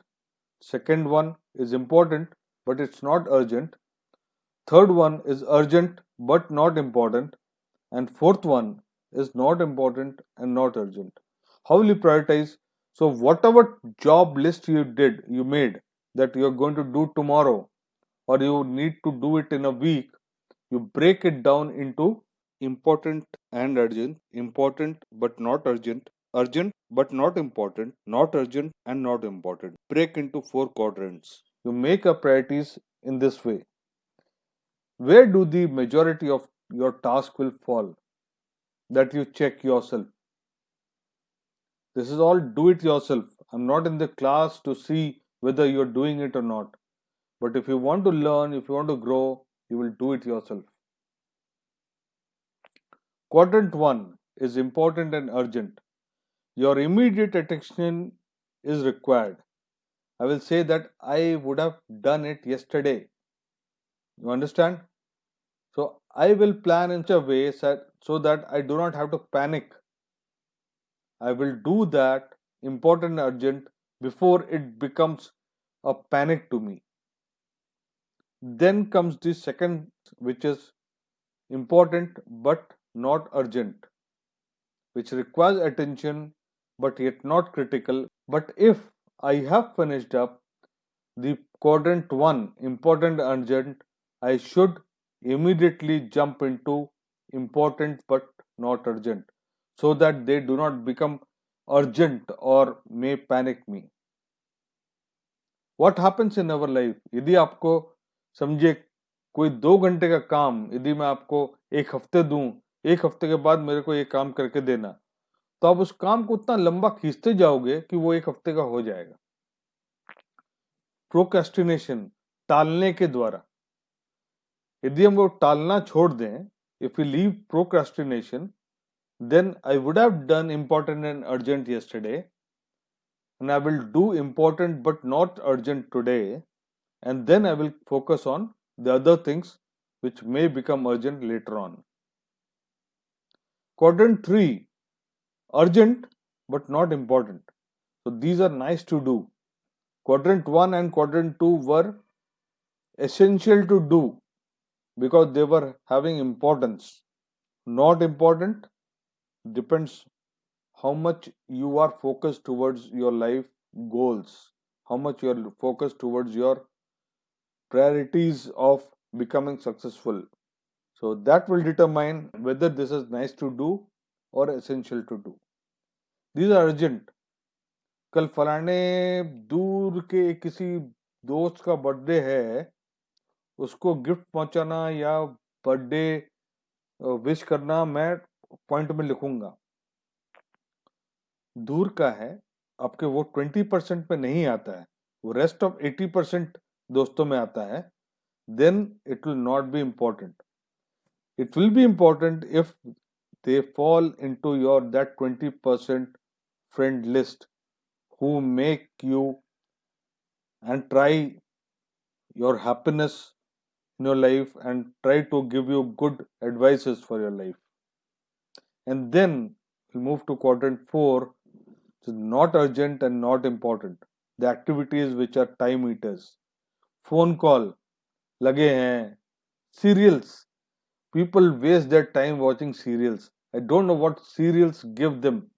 Second one is important, but it's not urgent. Third one is urgent, but not important. And fourth one is not important and not urgent. How will you prioritize? So whatever job list you made that you're going to do tomorrow, or you need to do it in a week, you break it down into important and urgent, important but not urgent, urgent but not important, not urgent and not important. Break into four quadrants. You make up priorities in this way. Where do the majority of your task will fall? That you check yourself. This is all do it yourself. I'm not in the class to see whether you're doing it or not. But if you want to learn, if you want to grow, you will do it yourself. Quadrant 1 is important and urgent. Your immediate attention is required. I will say that I would have done it yesterday. You understand? So I will plan in such a way so that I do not have to panic. I will do that important and urgent before it becomes a panic to me. Then comes the second, which is important but not urgent, which requires attention but yet not critical. But if I have finished up the quadrant 1, important urgent, I should immediately jump into important but not urgent so that they do not become urgent or may panic me. What happens in our life? यदि आपको समझिए कोई 2 घंटे का काम यदि मैं आपको एक हफ्ते दूं, एक हफ्ते के बाद मेरे को ये काम करके देना, तो आप उस काम को उतना लंबा खींचते जाओगे कि वो एक हफ्ते का हो जाएगा. प्रोक्रेस्टिनेशन, टालने के द्वारा. यदि हम वो टालना छोड़ दें, if we leave procrastination, then I would have done important and urgent yesterday, and I will do important but not urgent today, and then I will focus on the other things which may become urgent later on. Quadrant 3, urgent but not important. So these are nice to do. Quadrant 1 and quadrant 2 were essential to do because they were having importance. Not important depends how much you are focused towards your life goals, how much you are focused towards your priorities of becoming successful. So that will determine whether this is nice to do or essential to do. These are urgent. कल फलाने दूर के किसी दोस्त का birthday है, उसको gift पहुंचाना या बर्थडे विश करना मैं पॉइंट में लिखूंगा. दूर का है, आपके वो 20% पे नहीं आता है, वो रेस्ट ऑफ 80% दोस्तों में आता है, then it will not be important. It will be important if they fall into your that 20% friend list who make you and try your happiness in your life and try to give you good advices for your life. And then we'll move to quadrant 4, which is not urgent and not important. The activities which are time eaters. Phone call, लगे हैं, serials, people waste their time watching serials. I don't know what serials give them.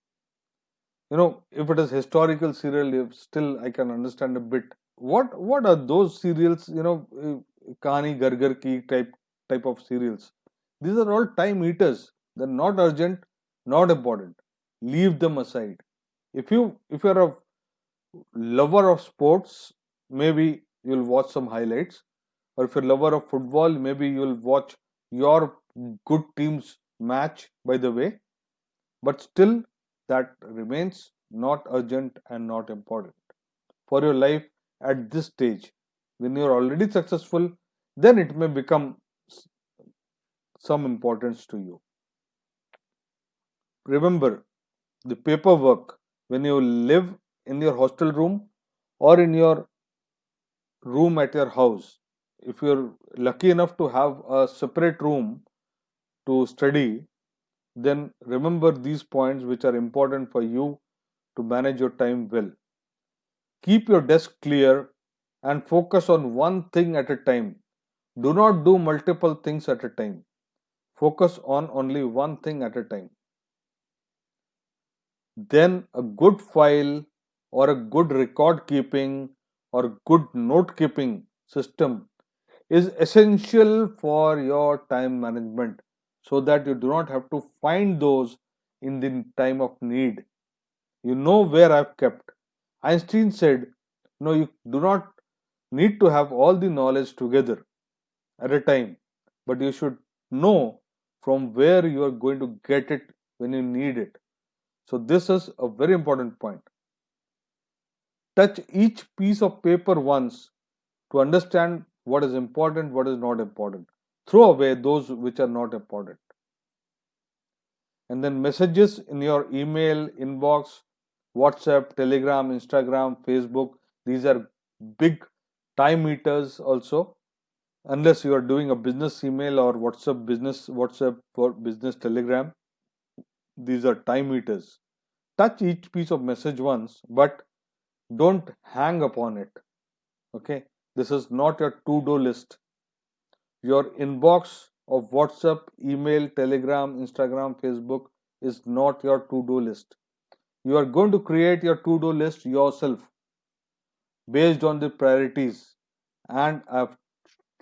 If it is historical serial, if still I can understand a bit. What are those serials? Kahani Gargar ki type of serials. These are all time eaters. They're not urgent, not important. Leave them aside. If you're a lover of sports, maybe you'll watch some highlights. Or if you're a lover of football, maybe you'll watch your good team's match, by the way. But still, that remains not urgent and not important for your life at this stage. When you're already successful, then it may become some importance to you. Remember, the paperwork when you live in your hostel room or in your room at your house, if you're lucky enough to have a separate room to study, then remember these points which are important for you to manage your time well. Keep your desk clear and focus on one thing at a time. Do not do multiple things at a time. Focus on only one thing at a time. Then a good file or a good record keeping or good note keeping system is essential for your time management so that you do not have to find those in the time of need. You know where I've kept. Einstein said, no, you do not need to have all the knowledge together at a time, but you should know from where you are going to get it when you need it. So, this is a very important point. Touch each piece of paper once to understand what is important, what is not important. Throw away those which are not important. And then messages in your email inbox, WhatsApp, Telegram, Instagram, Facebook, these are big time eaters also. Unless you are doing a business email or WhatsApp for business Telegram, these are time eaters. Touch each piece of message once, but don't hang upon it. Okay, this is not your to-do list. Your inbox of WhatsApp, email, Telegram, Instagram, Facebook is not your to-do list. You are going to create your to-do list yourself based on the priorities, and I've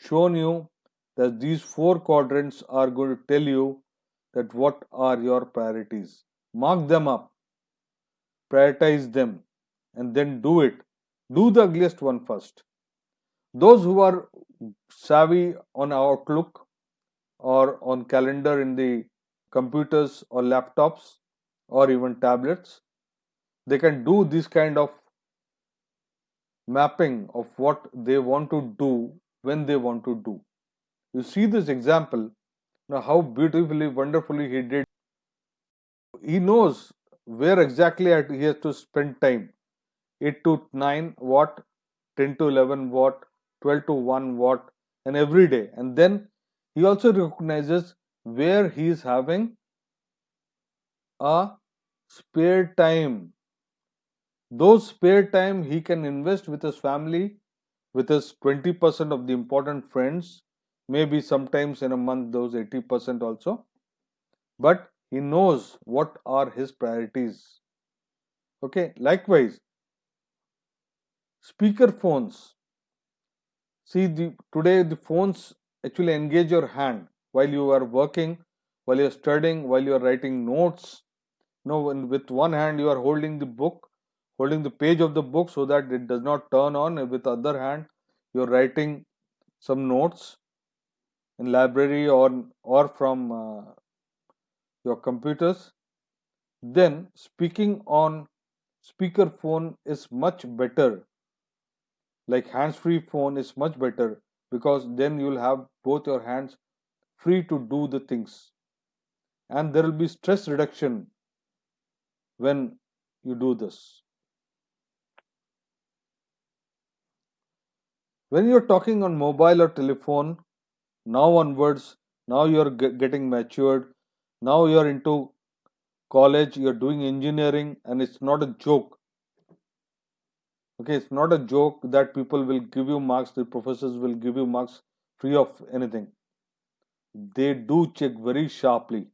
shown you that these 4 quadrants are going to tell you that what are your priorities. Mark them up, prioritize them, and then do it. Do the ugliest one first. Those who are savvy on Outlook or on calendar in the computers or laptops or even tablets, they can do this kind of mapping of what they want to do when they want to do. You see this example, now how beautifully, wonderfully he did. He knows where exactly he has to spend time. 8 to 9 watt, 10 to 11 watt, 12 to 1 watt, and every day. And then he also recognizes where he is having a spare time. Those spare time he can invest with his family, with his 20% of the important friends, maybe sometimes in a month those 80% also. But he knows what are his priorities. Okay, likewise, speaker phones. See, today the phones actually engage your hand while you are working, while you are studying, while you are writing notes. With one hand you are holding the book, holding the page of the book so that it does not turn on. And with the other hand, you are writing some notes in library or from your computers. Then speaking on speaker phone is much better. Like hands-free phone is much better because then you'll have both your hands free to do the things, and there will be stress reduction when you do this. When you're talking on mobile or telephone, now onwards, now you're getting matured, now you're into college, you're doing engineering, and it's not a joke. Okay, it's not a joke that people will give you marks, the professors will give you marks free of anything. they do check very sharply.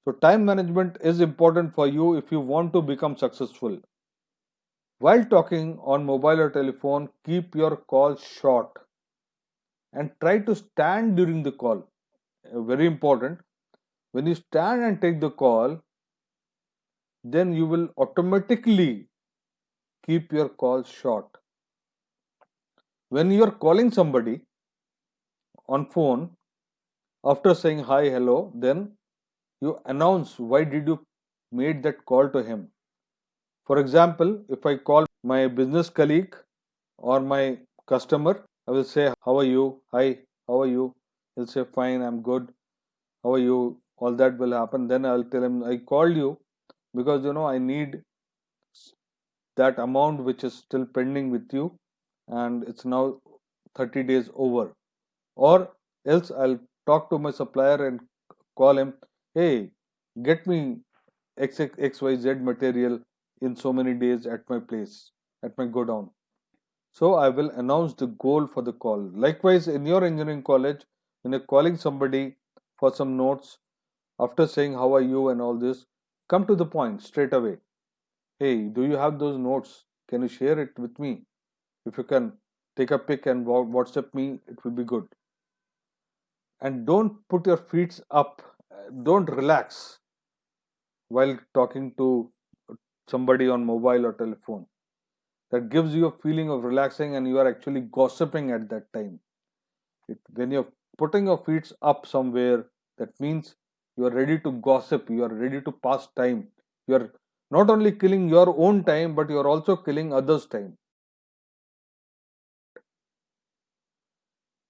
So time management is important for you if you want to become successful. While talking on mobile or telephone, keep your call short and try to stand during the call. Very important. When you stand and take the call, then you will automatically keep your call short. When you are calling somebody on phone, after saying hi, hello, then you announce why did you made that call to him. For example, if I call my business colleague or my customer, I will say, how are you? Hi, how are you? He'll say, fine, I'm good. How are you? All that will happen. Then I'll tell him, I called you because I need that amount which is still pending with you, and it's now 30 days over. Or else I'll talk to my supplier and call him, hey, get me XYZ material in so many days at my place, at my godown. So I will announce the goal for the call. Likewise, in your engineering college, when you're calling somebody for some notes, after saying how are you and all this, come to the point straight away. Hey, do you have those notes? Can you share it with me? If you can take a pic and WhatsApp me, it will be good. And don't put your feet up. Don't relax while talking to somebody on mobile or telephone. That gives you a feeling of relaxing and you are actually gossiping at that time. When you're putting your feet up somewhere, that means you are ready to gossip, you are ready to pass time. You are not only killing your own time, but you are also killing others' time.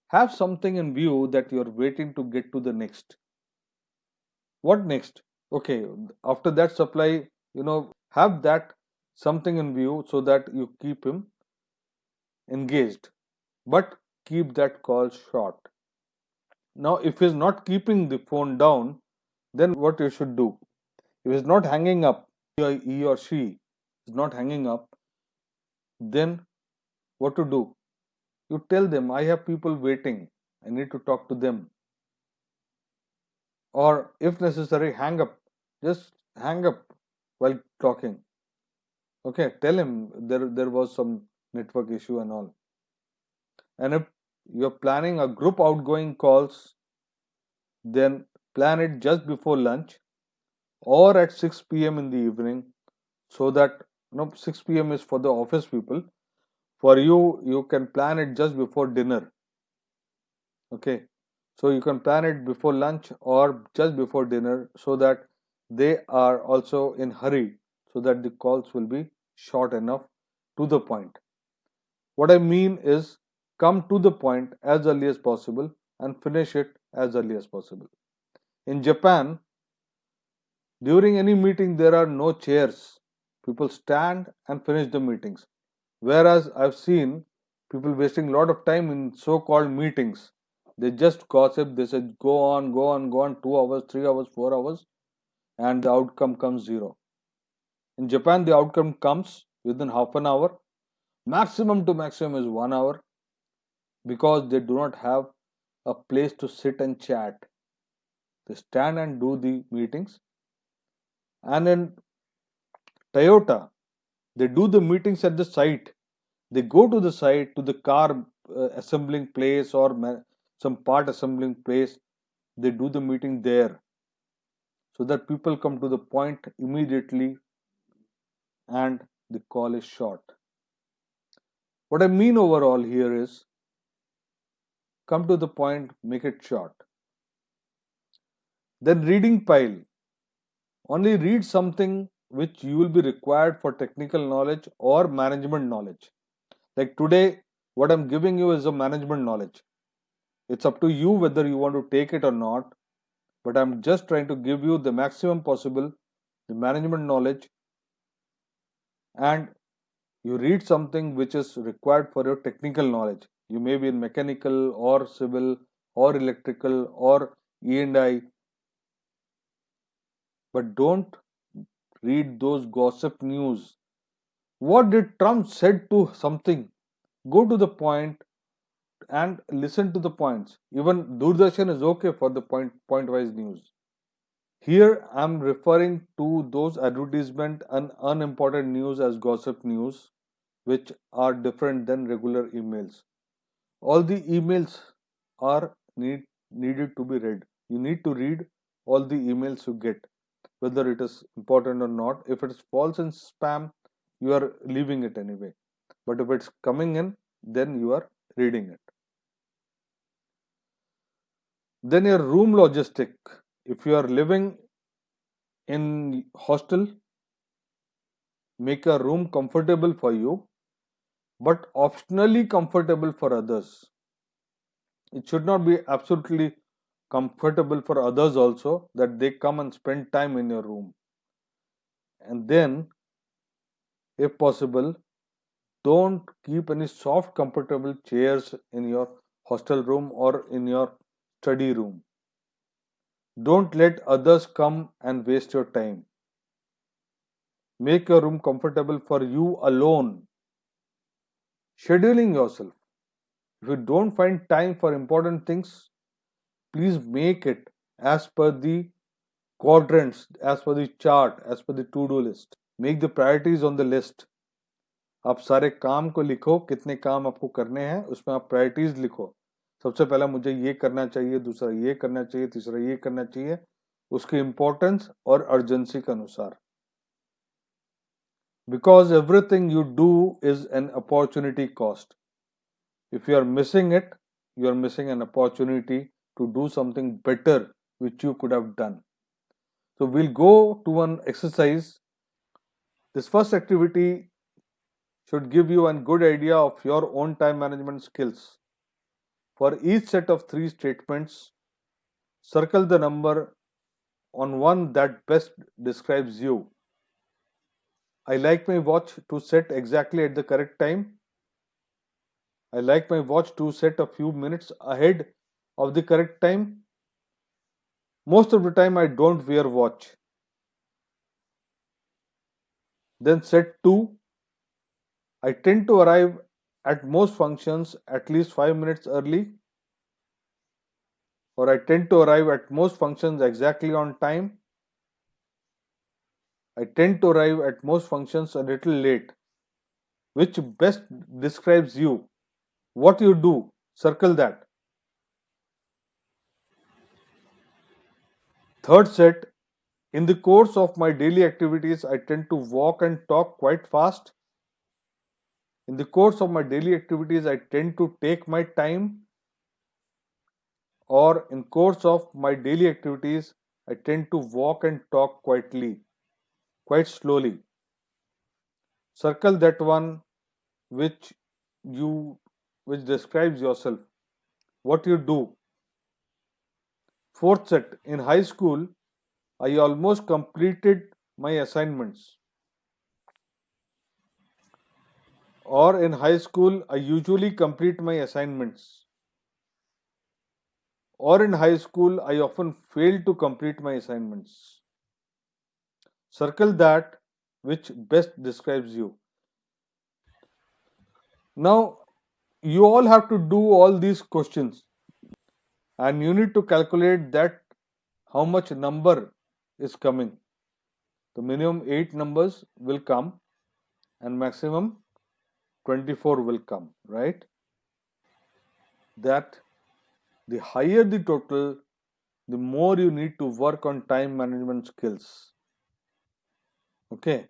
Have something in view that you are waiting to get to the next. What next? Okay, after that supply, have that something in view so that you keep him engaged, but keep that call short. Now, if he's not keeping the phone down, then what you should do? If he's not hanging up, he or she is not hanging up, then what to do? You tell them, I have people waiting, I need to talk to them. Or if necessary, hang up. Just hang up while talking. Okay, tell him there was some network issue and all. And if you're planning a group outgoing calls, then plan it just before lunch or at 6 p.m. in the evening, so that 6 p.m. is for the office people. For you, you can plan it just before dinner. Okay, so you can plan it before lunch or just before dinner, so that they are also in hurry, so that the calls will be short enough, to the point. What I mean is, come to the point as early as possible and finish it as early as possible. In Japan, during any meeting, there are no chairs. People stand and finish the meetings. Whereas I've seen people wasting a lot of time in so called meetings. They just gossip, they say go on, go on, go on, 2 hours, 3 hours, 4 hours, and the outcome comes zero. In Japan, the outcome comes within half an hour. Maximum to maximum is 1 hour, because they do not have a place to sit and chat. They stand and do the meetings. And in Toyota, they do the meetings at the site. They go to the site, to the car assembling place or some part assembling place. They do the meeting there, so that people come to the point immediately and the call is short. What I mean overall here is, come to the point, make it short. Then reading pile. Only read something which you will be required for technical knowledge or management knowledge. Like today, what I'm giving you is a management knowledge. It's up to you whether you want to take it or not, but I'm just trying to give you the maximum possible, the management knowledge, and you read something which is required for your technical knowledge. You may be in mechanical or civil or electrical or E&I, but don't read those gossip news. What did Trump said to something? Go to the point and listen to the points. Even Doordarshan is okay for the point-wise news. Here I'm referring to those advertisement and unimportant news as gossip news, which are different than regular emails. All the emails are needed to be read. You need to read all the emails you get, whether it is important or not. If it is false and spam, you are leaving it anyway. But if it's coming in, then you are reading it. Then your room logistic. If you are living in hostel, make a room comfortable for you, but optionally comfortable for others. It should not be absolutely comfortable for others also, that they come and spend time in your room. And then, if possible, don't keep any soft comfortable chairs in your hostel room or in your study room. Don't let others come and waste your time. Make your room comfortable for you alone. Scheduling yourself. If you don't find time for important things, please make it as per the quadrants, as per the chart, as per the to-do list. Make the priorities on the list. आप सारे काम को लिखो, कितने काम आपको करने हैं, उसमें आप प्रायोरिटीज लिखो. सबसे पहला मुझे ये करना चाहिए, दूसरा ये करना चाहिए, तीसरा ये करना चाहिए, उसकी इंपॉर्टेंस और अर्जेंसी के अनुसार. Because everything you do is an opportunity cost. If you are missing it, you are missing an opportunity to do something better which you could have done. So we'll go to an exercise. This first activity should give you a good idea of your own time management skills. For each set of 3 statements, circle the number on one that best describes you. I like my watch to set exactly at the correct time. I like my watch to set a few minutes ahead of the correct time. Most of the time I don't wear watch. Then set 2. I tend to arrive at most functions at least 5 minutes early, or I tend to arrive at most functions exactly on time. I tend to arrive at most functions a little late. Which best describes you? What you do? Circle that. Third set. In the course of my daily activities, I tend to walk and talk quite fast. In the course of my daily activities, I tend to take my time. Or in course of my daily activities, I tend to walk and talk quietly, quite slowly. Circle that one which describes yourself. What you do. Fourth set. In high school, I almost completed my assignments. Or in high school, I usually complete my assignments. Or in high school, I often fail to complete my assignments. Circle that which best describes you. Now, you all have to do all these questions, and you need to calculate that how much number is coming. The minimum 8 numbers will come and maximum 24 will come, right? That the higher the total, the more you need to work on time management skills. Okay?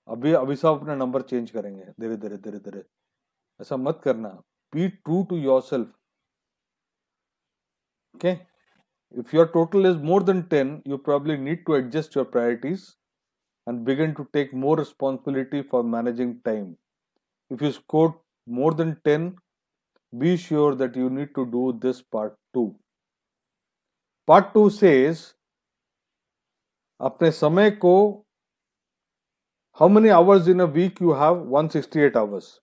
अभी सब अपना number change करेंगे धीरे धीरे धीरे धीरे. ऐसा मत करना. Be true to yourself. Okay? If your total is more than 10, you probably need to adjust your priorities and begin to take more responsibility for managing time. If you scored more than 10, be sure that you need to do this part 2. Part 2 says, अपने समय को, how many hours in a week you have? 168 hours.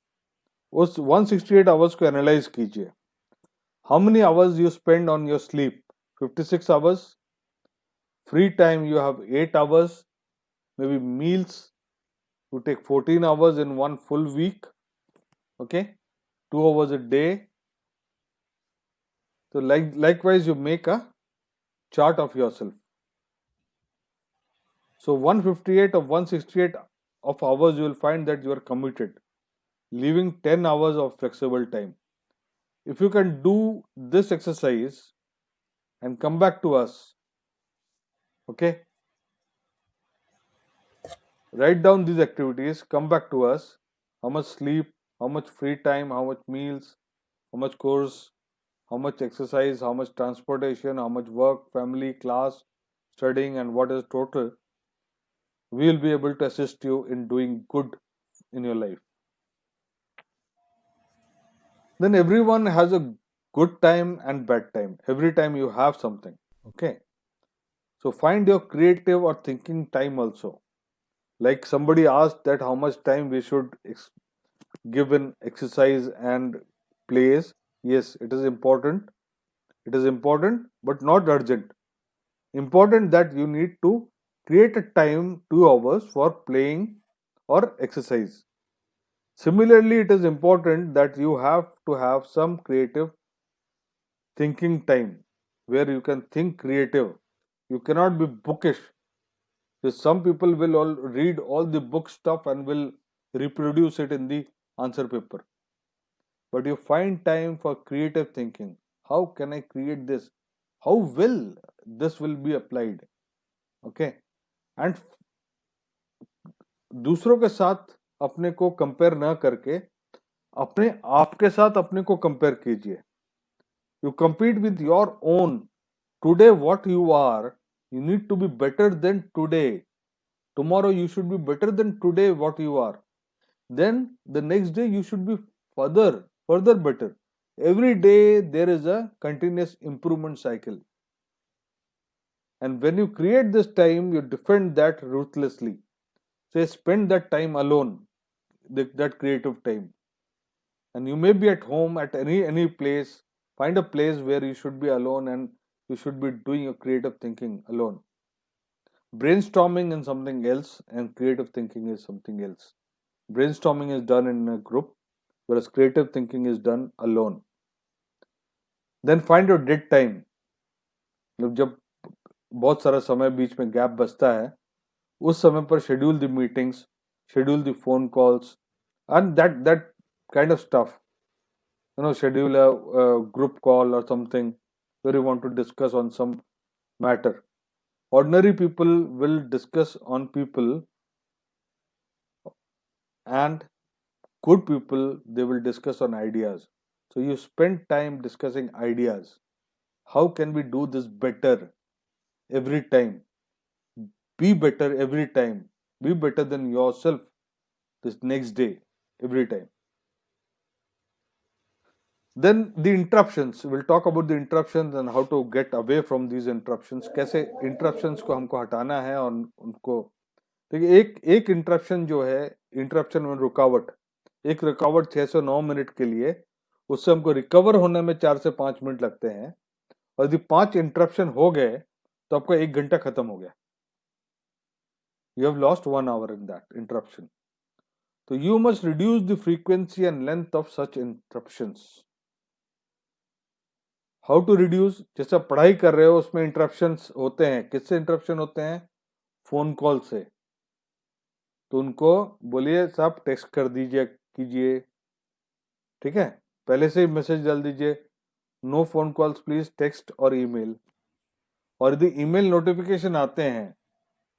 उस 168 hours को analyze कीजिए. How many hours you spend on your sleep? 56 hours. Free time you have 8 hours. Maybe meals you take 14 hours in one full week. Okay, 2 hours a day. So likewise, you make a chart of yourself. So 158 of 168 of hours, you will find that you are committed, leaving 10 hours of flexible time. If you can do this exercise and come back to us, okay, write down these activities, come back to us, how much sleep, how much free time, how much meals, how much course, how much exercise, how much transportation, how much work, family, class, studying, and what is total. We will be able to assist you in doing good in your life. Then everyone has a good time and bad time. Every time you have something. Okay. So find your creative or thinking time also. Like somebody asked that how much time we should give in exercise and plays. Yes, it is important. It is important, but not urgent. Important that you need to create a time 2 hours for playing or exercise. Similarly, it is important that you have to have some creative thinking time where you can think creative. You cannot be bookish. So some people will all read all the book stuff and will reproduce it in the answer paper. But you find time for creative thinking. How can I create this? How will this will be applied? Okay. And दूसरों के साथ अपने को compare ना करके अपने आप के साथ अपने को कंपेयर कीजिए. You compete with your own. Today, what you are, you need to be better than today. Tomorrow, you should be better than today, what you are. Then, the next day, you should be further better. Every day, there is a continuous improvement cycle. And when you create this time, you defend that ruthlessly. So, spend that time alone, that creative time. And you may be at home, at any place. Find a place where you should be alone and you should be doing your creative thinking alone. Brainstorming is something else and creative thinking is something else. Brainstorming is done in a group, whereas creative thinking is done alone. Then find your dead time. जब बहुत सारा समय बीच में gap बचता है, उस समय पर schedule the meetings, schedule the phone calls, and that kind of stuff. Schedule a group call or something where you want to discuss on some matter. Ordinary people will discuss on people, and good people, they will discuss on ideas. So you spend time discussing ideas. How can we do this better every time? Be better every time. Be better than yourself this next day, every time. Then the interruptions. We'll talk about the interruptions and how to get away from these interruptions. कैसे interruptions को हमको हटाना है और उनको देखिए एक interruption जो है, इंटरप्शन में रुकावट, एक रुकावट 6 से 9 मिनट के लिए, उससे हमको रिकवर होने में 4 से 5 मिनट लगते हैं. और यदि 5 इंटरप्शन हो गए तो आपका 1 घंटा खत्म हो गया. You have lost 1 hour in that interruption. So you must reduce the frequency and length of such interruptions. How to reduce? जैसे आप पढ़ाई कर रहे हो उसमें इंटरप्शंस होते हैं. किससे इंटरप्शन होते हैं? फोन कॉल से. तो उनको बोलिए साहब टेक्स्ट कर दीजिए कीजिए, ठीक है, पहले से ही मैसेज डाल दीजिए, no phone calls please, text और ईमेल. और यदि ईमेल नोटिफिकेशन आते हैं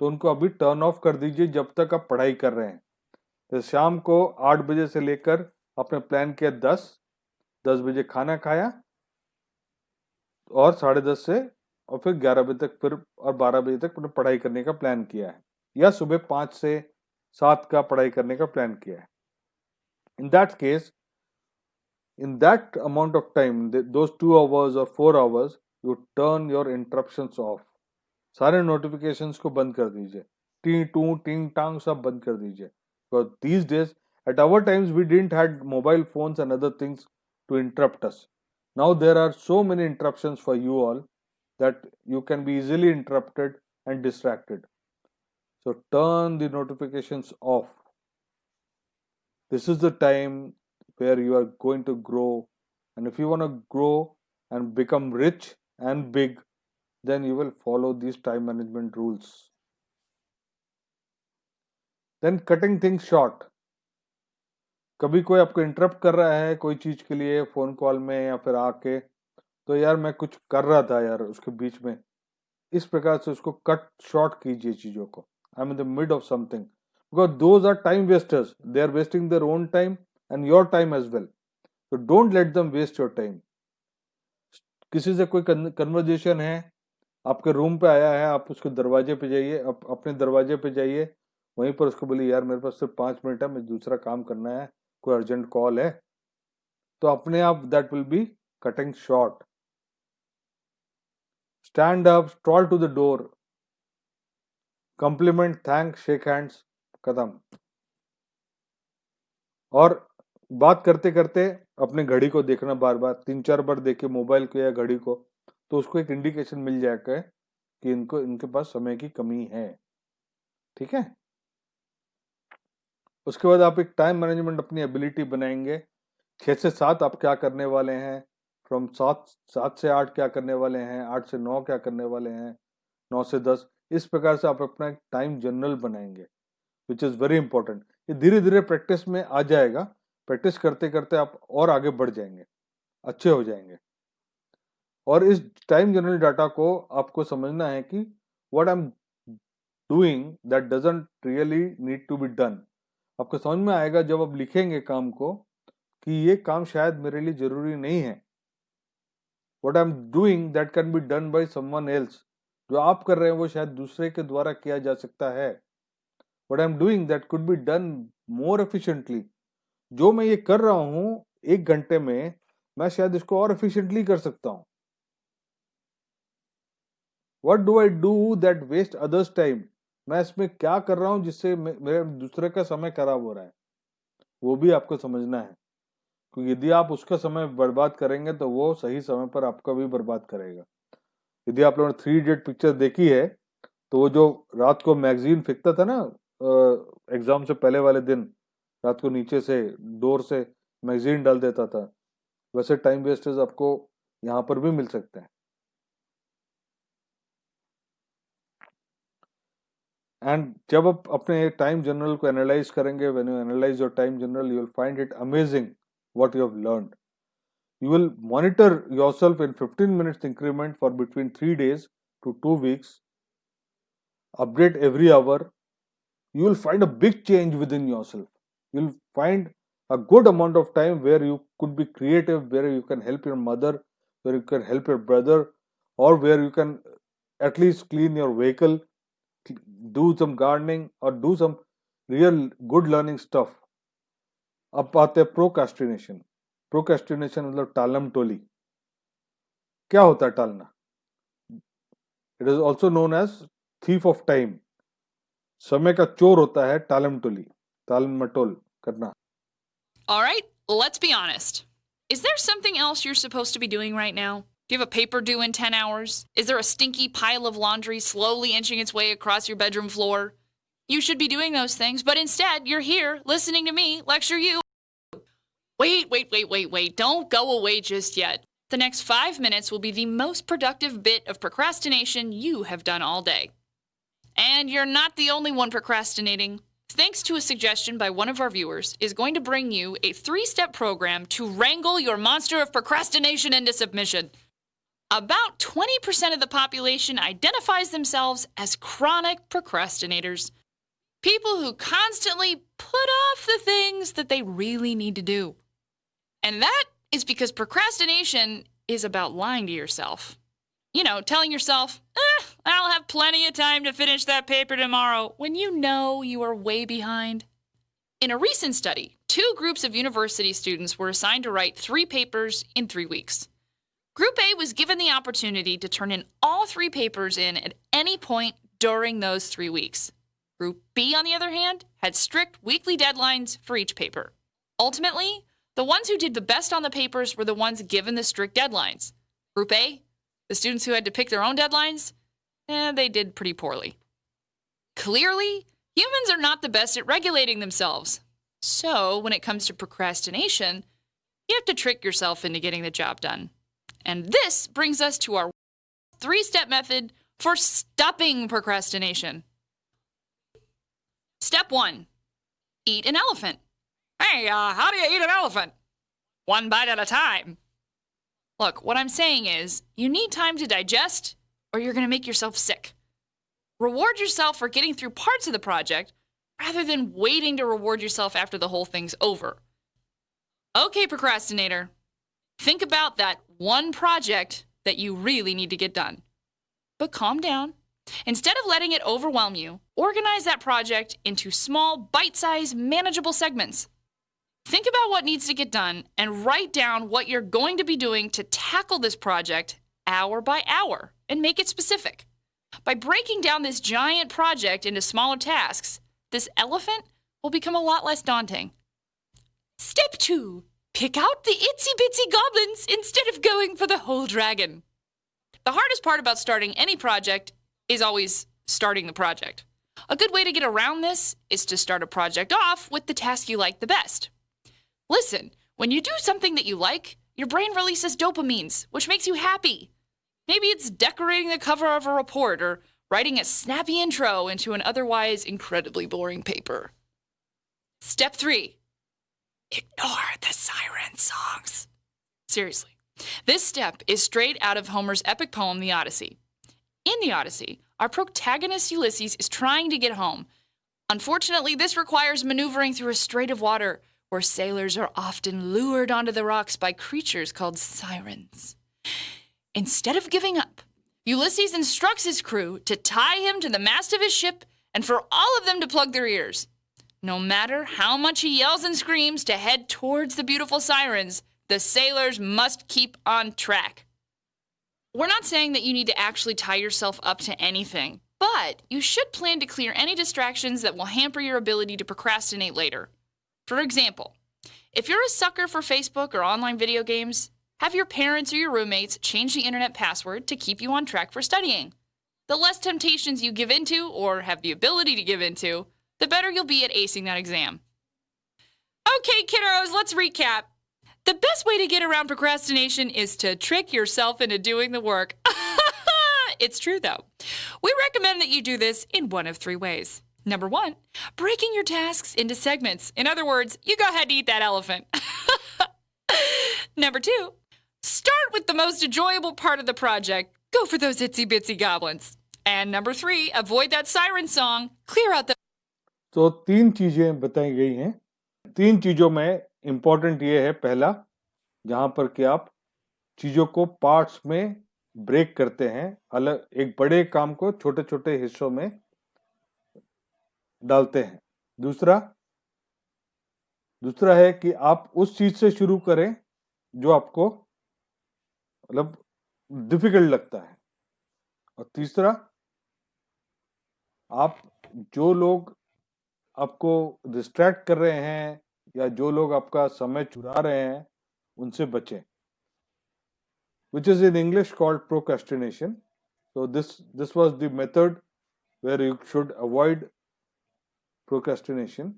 तो उनको अभी टर्न ऑफ कर दीजिए जब तक आप पढ़ाई कर रहे हैं. तो शाम को 8 बजे से लेकर आपने प्लान किया 10 बजे खाना खाया और 10:30 से और फिर 11 बजे तक फिर और 12 बजे तक पढ़ाई करने का प्लान किया है, या सुबह 5 से 7 का पढ़ाई करने का प्लान किया है. In that case, in that amount of time, those 2 hours or 4 hours, you turn your interruptions off. सारे notifications को बंद कर दीजिए. टी टू टिंग टांग सब बंद कर दीजिए. Because these days, at our times, we didn't had mobile phones and other things to interrupt us. Now there are so many interruptions for you all that you can be easily interrupted and distracted. So turn the notifications off. This is the time where you are going to grow. And if you want to grow and become rich and big, then you will follow these time management rules. Then cutting things short. कभी कोई आपको interrupt कर रहा है कोई चीज के लिए फोन कॉल में या फिर आके, तो यार मैं कुछ कर रहा था यार उसके बीच में, इस प्रकार से उसको कट शॉर्ट कीजिए चीजों को. I am in the mid of something, because those are time wasters, they are wasting their own time and your time as well. So don't let them waste your time. किसी से कोई conversation है, आपके room पे आया है, आप उसके दरवाजे पे जाइए, अपने दरवाजे पे जाइए, वहीं पर उसको बोलिए यार मेरे पास सिर्फ 5 मिनट है, मुझे दूसरा काम करना है, कोई अर्जेंट कॉल है. तो अपने आप that will be cutting short. Stand up, stroll to the door, compliment, thank, shake hands, खत्म. और बात करते करते अपने घड़ी को देखना बार बार, 3-4 बार देखे मोबाइल को या घड़ी को, तो उसको एक इंडिकेशन मिल जाएगा कि इनके पास समय की कमी है. ठीक है. उसके बाद आप एक टाइम मैनेजमेंट अपनी एबिलिटी बनाएंगे. 6 से 7 आप क्या करने वाले हैं, फ्रॉम 7 से 8 क्या करने वाले हैं, 8 से 9 क्या करने वाले हैं, 9 से 10, इस प्रकार से आप अपना एक टाइम जनरल बनाएंगे, विच इज वेरी इंपॉर्टेंट. ये धीरे धीरे प्रैक्टिस में आ जाएगा. प्रैक्टिस करते करते आप और आगे बढ़ जाएंगे, अच्छे हो जाएंगे. और इस टाइम जनरल डाटा को आपको समझना है कि what I am doing that doesn't really need to be done. आपको समझ में आएगा जब आप लिखेंगे काम को कि ये काम शायद मेरे लिए जरूरी नहीं है. What I am doing that can be done by someone else. जो आप कर रहे हैं वो शायद दूसरे के द्वारा किया जा सकता है. What I am doing that could be done more efficiently. जो मैं ये कर रहा हूं 1 घंटे में, मैं शायद इसको और एफिशिएंटली कर सकता हूं. What do I do that waste others time. मैं इसमें क्या कर रहा हूं जिससे मेरे दूसरे का समय खराब हो रहा है, वो भी आपको समझना है. क्योंकि यदि आप उसका समय बर्बाद करेंगे तो वो सही समय पर आपका भी बर्बाद करेगा. यदि आप लोगों ने 3 इडियट पिक्चर देखी है, तो वो जो रात को मैगजीन फेंकता था ना एग्जाम से पहले वाले दिन, रात को नीचे से डोर से मैगजीन डाल देता था, वैसे टाइम वेस्टर्स आपको यहाँ पर भी मिल सकते हैं. एंड जब आप अपने टाइम जर्नल को एनालाइज करेंगे, when you analyse your time journal, you will find it amazing what you have learned. You will monitor yourself in 15 minutes increment for between 3 days to 2 weeks. Update every hour. You will find a big change within yourself. You will find a good amount of time where you could be creative, where you can help your mother, where you can help your brother, or where you can at least clean your vehicle, do some gardening, or do some real good learning stuff. अब आते हैं procrastination. Procrastination मतलब टालम टोली. क्या होता है टालना? It is also known as thief of time. समय का चोर होता है टालम टोली, टालम मटोल करना. All right, let's be honest. Is there something else you're supposed to be doing right now? Do you have a paper due in 10 hours? Is there a stinky pile of laundry slowly inching its way across your bedroom floor? You should be doing those things, but instead you're here listening to me lecture you. Wait. Don't go away just yet. The next 5 minutes will be the most productive bit of procrastination you have done all day. And you're not the only one procrastinating. Thanks to a suggestion by one of our viewers, is going to bring you a 3-step program to wrangle your monster of procrastination into submission. About 20% of the population identifies themselves as chronic procrastinators. People who constantly put off the things that they really need to do. And that is because procrastination is about lying to yourself. You know, telling yourself, I'll have plenty of time to finish that paper tomorrow, when you know you are way behind. In a recent study, 2 groups of university students were assigned to write 3 papers in 3 weeks. Group A was given the opportunity to turn in all 3 papers in at any point during those 3 weeks. Group B, on the other hand, had strict weekly deadlines for each paper. Ultimately, the ones who did the best on the papers were the ones given the strict deadlines. Group A, the students who had to pick their own deadlines, they did pretty poorly. Clearly, humans are not the best at regulating themselves. So, when it comes to procrastination, you have to trick yourself into getting the job done. And this brings us to our 3-step method for stopping procrastination. Step 1. Eat an elephant. Hey, how do you eat an elephant? One bite at a time. Look, what I'm saying is, you need time to digest, or you're going to make yourself sick. Reward yourself for getting through parts of the project, rather than waiting to reward yourself after the whole thing's over. Okay, procrastinator. Think about that one project that you really need to get done. But calm down. Instead of letting it overwhelm you, organize that project into small, bite-sized, manageable segments. Think about what needs to get done and write down what you're going to be doing to tackle this project hour by hour and make it specific. By breaking down this giant project into smaller tasks, this elephant will become a lot less daunting. Step 2. Pick out the itsy-bitsy goblins instead of going for the whole dragon. The hardest part about starting any project is always starting the project. A good way to get around this is to start a project off with the task you like the best. Listen, when you do something that you like, your brain releases dopamines, which makes you happy. Maybe it's decorating the cover of a report or writing a snappy intro into an otherwise incredibly boring paper. Step 3. Ignore the siren songs. Seriously, this step is straight out of Homer's epic poem, The Odyssey. In The Odyssey, our protagonist Ulysses is trying to get home. Unfortunately, this requires maneuvering through a strait of water where sailors are often lured onto the rocks by creatures called sirens. Instead of giving up, Ulysses instructs his crew to tie him to the mast of his ship and for all of them to plug their ears. No matter how much he yells and screams to head towards the beautiful sirens, the sailors must keep on track. We're not saying that you need to actually tie yourself up to anything, but you should plan to clear any distractions that will hamper your ability to procrastinate later. For example, if you're a sucker for Facebook or online video games, have your parents or your roommates change the internet password to keep you on track for studying. The less temptations you give into or have the ability to give into, the better you'll be at acing that exam. Okay, kiddos, let's recap. The best way to get around procrastination is to trick yourself into doing the work. It's true, though. We recommend that you do this in one of 3 ways. Number 1, breaking your tasks into segments. In other words, you go ahead and eat that elephant. Number 2, start with the most enjoyable part of the project. Go for those itsy-bitsy goblins. And number 3, avoid that siren song. Clear out the... तो 3 चीजें बताई गई हैं. 3 चीजों में important ये है, पहला जहां पर कि आप चीजों को पार्ट्स में ब्रेक करते हैं, अलग एक बड़े काम को छोटे छोटे हिस्सों में डालते हैं. दूसरा है कि आप उस चीज से शुरू करें जो आपको मतलब डिफिकल्ट लगता है. और तीसरा, आप जो लोग आपको डिस्ट्रैक्ट कर रहे हैं या जो लोग आपका समय चुरा रहे हैं उनसे बचें, which is in English called procrastination. So this was the method where you should avoid procrastination.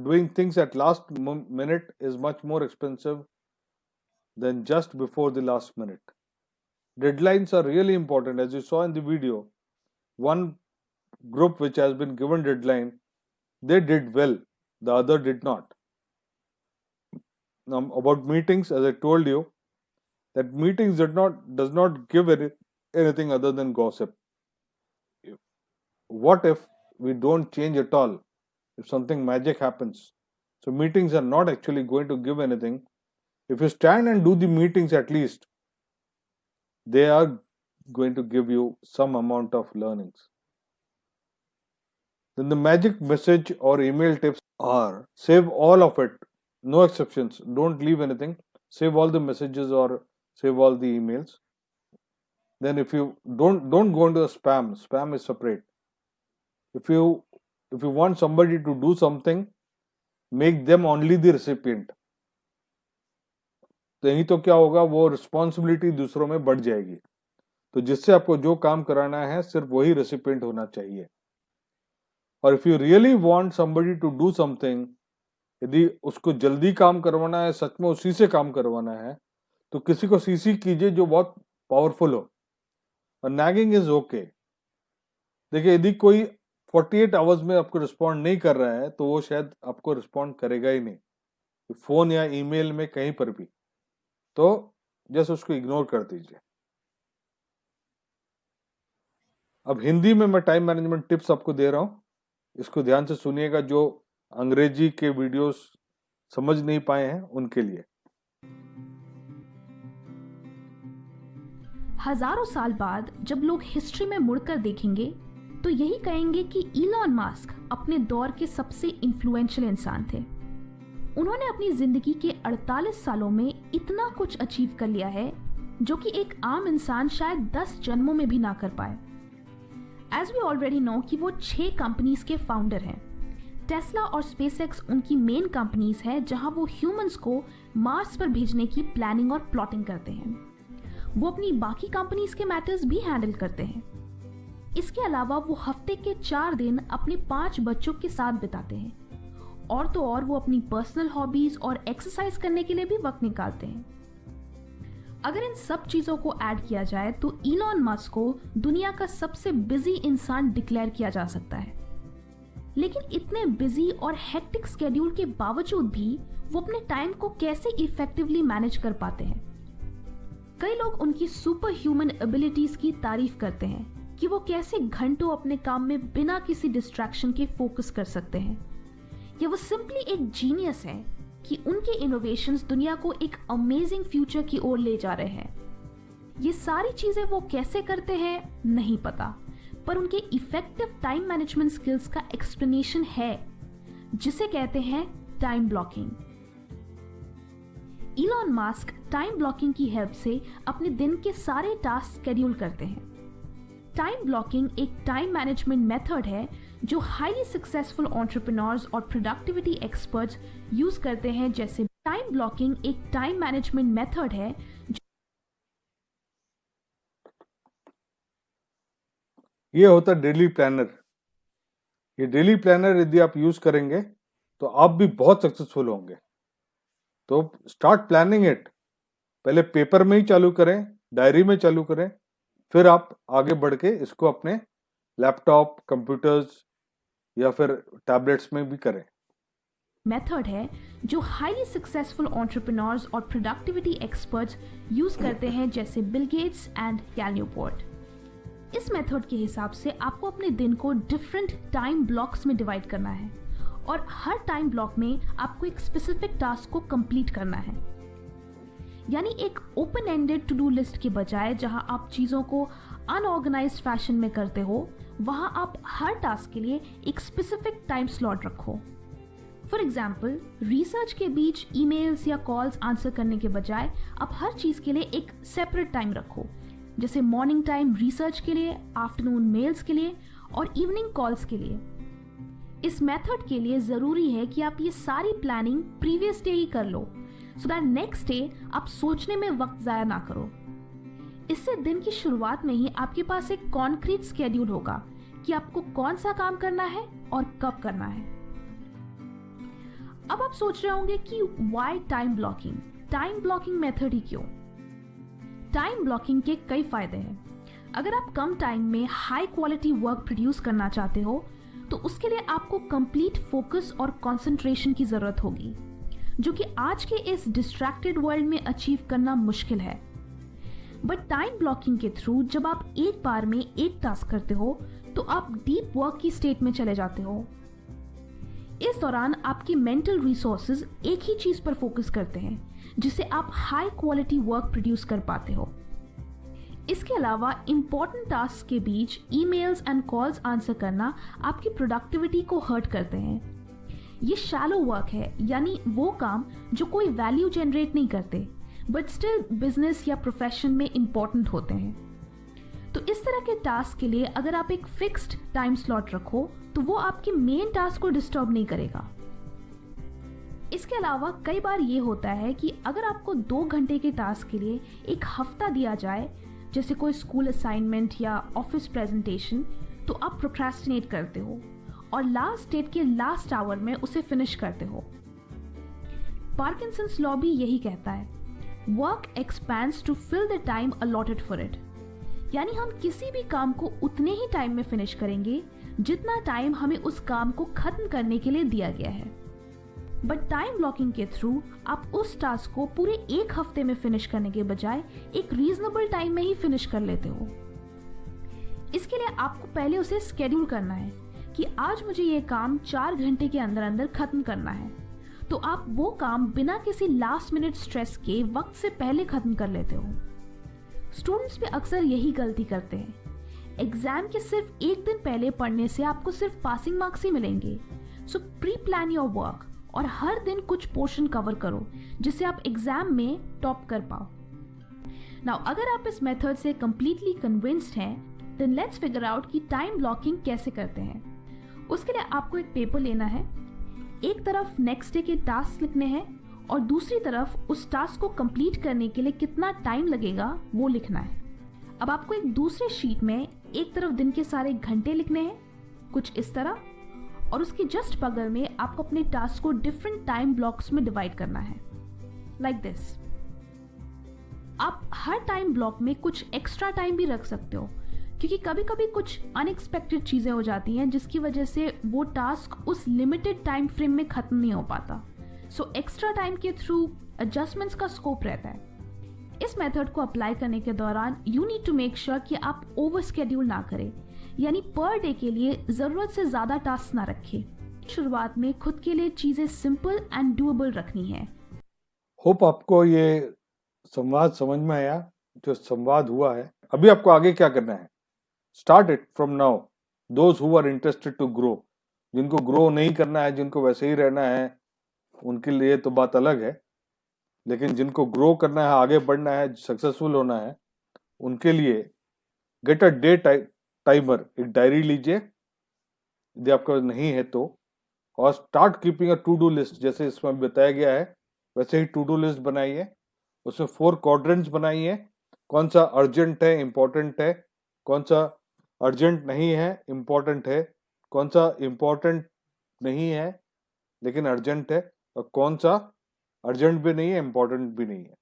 Doing things at last minute is much more expensive than just before the last minute. Deadlines are really important. As you saw in the video, one group which has been given deadline, they did well, the other did not. Now, about meetings, as I told you, that meetings does not give anything other than gossip. What if we don't change at all? If something magic happens, so meetings are not actually going to give anything. If you stand and do the meetings, at least they are going to give you some amount of learnings. Then the magic message or email tips are: save all of it, no exceptions, don't leave anything, save all the messages or save all the emails. Then if you don't go into spam is separate. If you want somebody to do something, make them only the recipient. तो यही तो क्या होगा, वो responsibility दूसरों में बढ़ जाएगी. तो जिससे आपको जो काम कराना है सिर्फ वही रेसिपिएंट होना चाहिए. और if you really want somebody to do something, यदि उसको जल्दी काम करवाना है, सच में उसी से काम करवाना है, तो किसी को सीसी कीजिए जो बहुत पावरफुल हो, और नैगिंग इज ओके। देखिए यदि कोई 48 आवर्स में आपको रिस्पॉन्ड नहीं कर रहा है तो वो शायद आपको रिस्पॉन्ड करेगा ही नहीं, फोन या ईमेल में कहीं पर भी, तो जस्ट उसको इग्नोर कर दीजिए। अब हिंदी में मैं टाइम मैनेजमेंट टिप्स आपको दे रहा हूं, इसको ध्यान से सुनिएगा, जो अंग्रेजी के वीडियोस समझ नहीं पाए हैं उनके लिए। हजारों साल बाद जब लोग हिस्ट्री में मुड़कर देखेंगे तो यही कहेंगे कि इलॉन मस्क अपने दौर के सबसे इन्फ्लुएंशियल इंसान थे। उन्होंने अपनी जिंदगी के 48 सालों में इतना कुछ अचीव कर लिया है जो कि एक आम इंसान शायद 10 जन्मों में भी ना कर पाए। एज वी ऑलरेडी नो कि वो 6 कंपनीज के फाउंडर हैं। टेस्ला और स्पेसएक्स उनकी मेन कंपनीज है जहां वो ह्यूमंस को मार्स पर भेजने की प्लानिंग और प्लॉटिंग करते हैं। वो अपनी बाकी कंपनीज के मैटर्स भी हैंडल करते हैं। इसके अलावा वो हफ्ते के 4 दिन अपने 5 बच्चों के साथ बिताते हैं, और तो और वो अपनी पर्सनल हॉबीज और एक्सरसाइज करने के लिए भी वक्त निकालते हैं। अगर इन सब चीजों को ऐड किया जाए तो इलॉन मस्क को दुनिया का सबसे बिजी इंसान डिक्लेयर किया जा सकता है। लेकिन इतने बिजी और हेक्टिक स्केड्यूल के बावजूद भी वो अपने टाइम को कैसे इफेक्टिवली मैनेज कर पाते हैं। कई लोग उनकी सुपर ह्यूमन एबिलिटीज की तारीफ करते हैं कि वो कैसे घंटों अपने काम में बिना किसी डिस्ट्रैक्शन के फोकस कर सकते हैं, या वो सिंपली एक जीनियस है कि उनके इनोवेशंस दुनिया को एक अमेजिंग फ्यूचर की ओर ले जा रहे हैं। ये सारी चीजें वो कैसे करते हैं नहीं पता, पर उनके इफेक्टिव टाइम मैनेजमेंट स्किल्स का एक्सप्लेनेशन है, जिसे कहते हैं time blocking. Elon Musk time blocking की हेल्प से अपने दिन के सारे टास्क शेड्यूल करते हैं। टाइम ब्लॉकिंग एक टाइम मैनेजमेंट मेथड है जो हाईली सक्सेसफुल एंटरप्रेन्योर्स और प्रोडक्टिविटी एक्सपर्ट्स यूज करते हैं। जैसे टाइम ब्लॉकिंग एक टाइम मैनेजमेंट मेथड है ये होता है डेली प्लानर। ये डेली प्लानर यदि आप यूज करेंगे तो आप भी बहुत सक्सेसफुल होंगे। तो स्टार्ट प्लानिंग इट, पहले पेपर में ही चालू करें, डायरी में चालू करें, फिर आप आगे बढ़ के इसको अपने लैपटॉप, कंप्यूटर्स या फिर टैबलेट्स में भी करें। मेथड है जो हाईली सक्सेसफुल एंटरप्रेन्योर्स और प्रोडक्टिविटी एक्सपर्ट्स यूज करते हैं, जैसे Bill Gates and Cal Newport. इस मेथड के हिसाब से आपको अपने दिन को डिफरेंट टाइम ब्लॉक्स में डिवाइड करना है, और हर टाइम ब्लॉक में आपको एक स्पेसिफिक टास्क को कंप्लीट करना है। यानी एक open ended to do list के बजाय जहां आप चीजों को अनऑर्गेनाइज्ड फैशन में करते हो, वहां आप हर टास्क के लिए एक स्पेसिफिक टाइम स्लॉट रखो। फॉर एग्जाम्पल, रिसर्च के बीच ईमेल्स या कॉल्स आंसर करने के बजाय आप हर चीज के लिए एक सेपरेट टाइम रखो, जैसे मॉर्निंग टाइम रिसर्च के लिए, आफ्टरनून मेल्स के लिए और इवनिंग कॉल्स के लिए। इस मेथड के लिए जरूरी है कि आप ये सारी प्लानिंग प्रीवियस डे ही कर लो, सो दैट नेक्स्ट डे आप सोचने में वक्त जाया ना करो। इससे दिन की शुरुआत में ही आपके पास एक कॉन्क्रीट स्केड्यूल होगा कि आपको कौन सा काम करना है और कब करना है। अब आप सोच रहे होंगे कि व्हाई टाइम ब्लॉकिंग मेथड ही क्यों? टाइम ब्लॉकिंग के कई फायदे हैं। अगर आप कम टाइम में हाई क्वालिटी वर्क प्रोड्यूस करना चाहते हो तो उसके लिए आपको कंप्लीट फोकस और कंसंट्रेशन की जरूरत होगी, जो कि आज के इस डिस्ट्रैक्टेड वर्ल्ड में अचीव करना मुश्किल है। बट टाइम ब्लॉकिंग के थ्रू जब आप एक बार में एक टास्क करते हो तो आप डीप वर्क की स्टेट में चले जाते हो। इस दौरान आपके मेंटल रिसोर्सेज एक ही चीज पर फोकस करते हैं, जिससे आप हाई क्वालिटी वर्क प्रोड्यूस कर पाते हो। इसके अलावा इंपॉर्टेंट टास्क के बीच ईमेल्स एंड कॉल्स आंसर करना आपकी प्रोडक्टिविटी को हर्ट करते हैं। ये शैलो वर्क है, यानी वो काम जो कोई वैल्यू जनरेट नहीं करते बट स्टिल बिजनेस या प्रोफेशन में इंपॉर्टेंट होते हैं। तो इस तरह के टास्क के लिए अगर आप एक फिक्स्ड टाइम स्लॉट रखो तो वो आपके मेन टास्क को डिस्टर्ब नहीं करेगा। इसके अलावा कई बार ये होता है कि अगर आपको 2 घंटे के टास्क के लिए एक हफ्ता दिया जाए, जैसे कोई स्कूल असाइनमेंट या ऑफिस प्रेजेंटेशन, तो आप प्रोक्रेस्टिनेट करते हो और लास्ट डेट के लास्ट आवर में उसे फिनिश करते हो। पार्किंसंस लॉ भी यही कहता है, work expands to fill the time allotted for it. यानी हम किसी भी काम को उतने ही टाइम में फिनिश करेंगे जितना टाइम हमें उस काम को खत्म करने के लिए दिया गया है। बट टाइम ब्लॉकिंग के थ्रू आप उस टास्क को पूरे 1 हफ्ते में फिनिश करने के बजाय एक रीजनेबल टाइम में ही फिनिश कर लेते हो। इसके लिए आपको पहले उसे स्केड्यूल करना है कि आज मुझे ये काम 4 घंटे के अंदर अंदर खत्म करना है, तो आप वो काम बिना किसी लास्ट मिनट स्ट्रेस के वक्त से पहले खत्म कर लेते हो। स्टूडेंट्स भी अक्सर यही गलती करते हैं। एग्जाम के सिर्फ 1 दिन पहले पढ़ने से आपको सिर्फ पासिंग मार्क्स ही मिलेंगे। सो प्री प्लान योर वर्क और हर दिन कुछ पोर्शन कवर करो जिससे आप एग्जाम में टॉप कर पाओ। नाउ अगर आप इस मेथड से कंप्लीटली कन्विंस्ड हैं, देन लेट्स फिगर आउट कि टाइम ब्लॉकिंग कैसे करते हैं। उसके लिए आपको एक पेपर लेना है, एक तरफ नेक्स्ट डे के टास्क लिखने हैं और दूसरी तरफ उस टास्क को कंप्लीट करने के लिए कितना टाइम लगेगा वो लिखना है। अब आपको एक दूसरे शीट में एक तरफ दिन के सारे घंटे लिखने हैं, कुछ इस तरह, और उसके जस्ट बगल में आपको अपने टास्क को डिफरेंट टाइम ब्लॉक्स में डिवाइड करना है, लाइक दिस। आप हर टाइम ब्लॉक में कुछ एक्स्ट्रा टाइम भी रख सकते हो, क्योंकि कभी कभी कुछ अनएक्सपेक्टेड चीज़ें हो जाती हैं जिसकी वजह से वो टास्क उस लिमिटेड टाइम फ्रेम में ख़त्म नहीं हो पाता। सो एक्स्ट्रा टाइम के थ्रू एडजस्टमेंट्स का स्कोप रहता है। इस मेथड को अप्लाई करने के दौरान you need to make sure कि आप ओवर स्केड्यूल ना करें, यानी पर डे के लिए ज़रूरत से ज़्यादा टास्क ना रखें। शुरुआत में खुद के लिए चीज़ें सिंपल एंड डूएबल रखनी है। होप आपको ये संवाद समझ में आया, जो संवाद हुआ है। अभी आपको आगे क्या करना है? Start it from now. Those who are interested to grow, जिनको ग्रो नहीं करना है, जिनको वैसे ही रहना है, उनके लिए तो बात अलग है। लेकिन जिनको ग्रो करना है, आगे बढ़ना है, सक्सेसफुल होना है, उनके लिए गेट अ डे टाइमर, एक डायरी लीजिए यदि आपका नहीं है तो, और start keeping a to do list. जैसे इसमें बताया गया है वैसे ही टू डू लिस्ट बनाइए। उसमें 4 क्वाड्रेंट्स बनाइए। कौन सा अर्जेंट है, इंपॉर्टेंट है, कौन सा अर्जेंट नहीं है, इंपॉर्टेंट है, कौन सा इंपॉर्टेंट नहीं है लेकिन अर्जेंट है, और कौन सा अर्जेंट भी नहीं है, इंपॉर्टेंट भी नहीं है।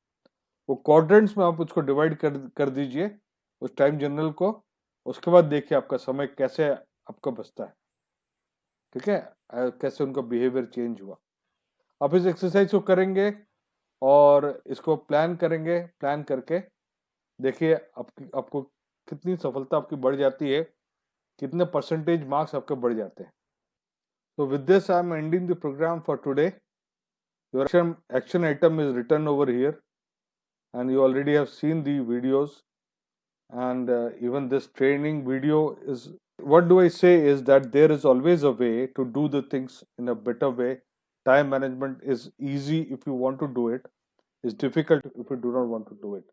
वो क्वाड्रेंट्स में आप उसको डिवाइड कर दीजिए उस टाइम जनरल को। उसके बाद देखिए आपका समय कैसे आपका बचता है, ठीक है, कैसे उनका बिहेवियर चेंज हुआ। आप इस एक्सरसाइज को करेंगे और इसको प्लान करेंगे। प्लान करके देखिए आपको कितनी सफलता आपकी बढ़ जाती है, कितने परसेंटेज मार्क्स आपके बढ़ जाते हैं। So with this I am ending the program for today. Your action item is written over here and you already have seen the videos, and even this training video is, what do I say is that there is always a way to do the things in a better way. Time management is easy if you want to do it. It's difficult if you do not want to do it.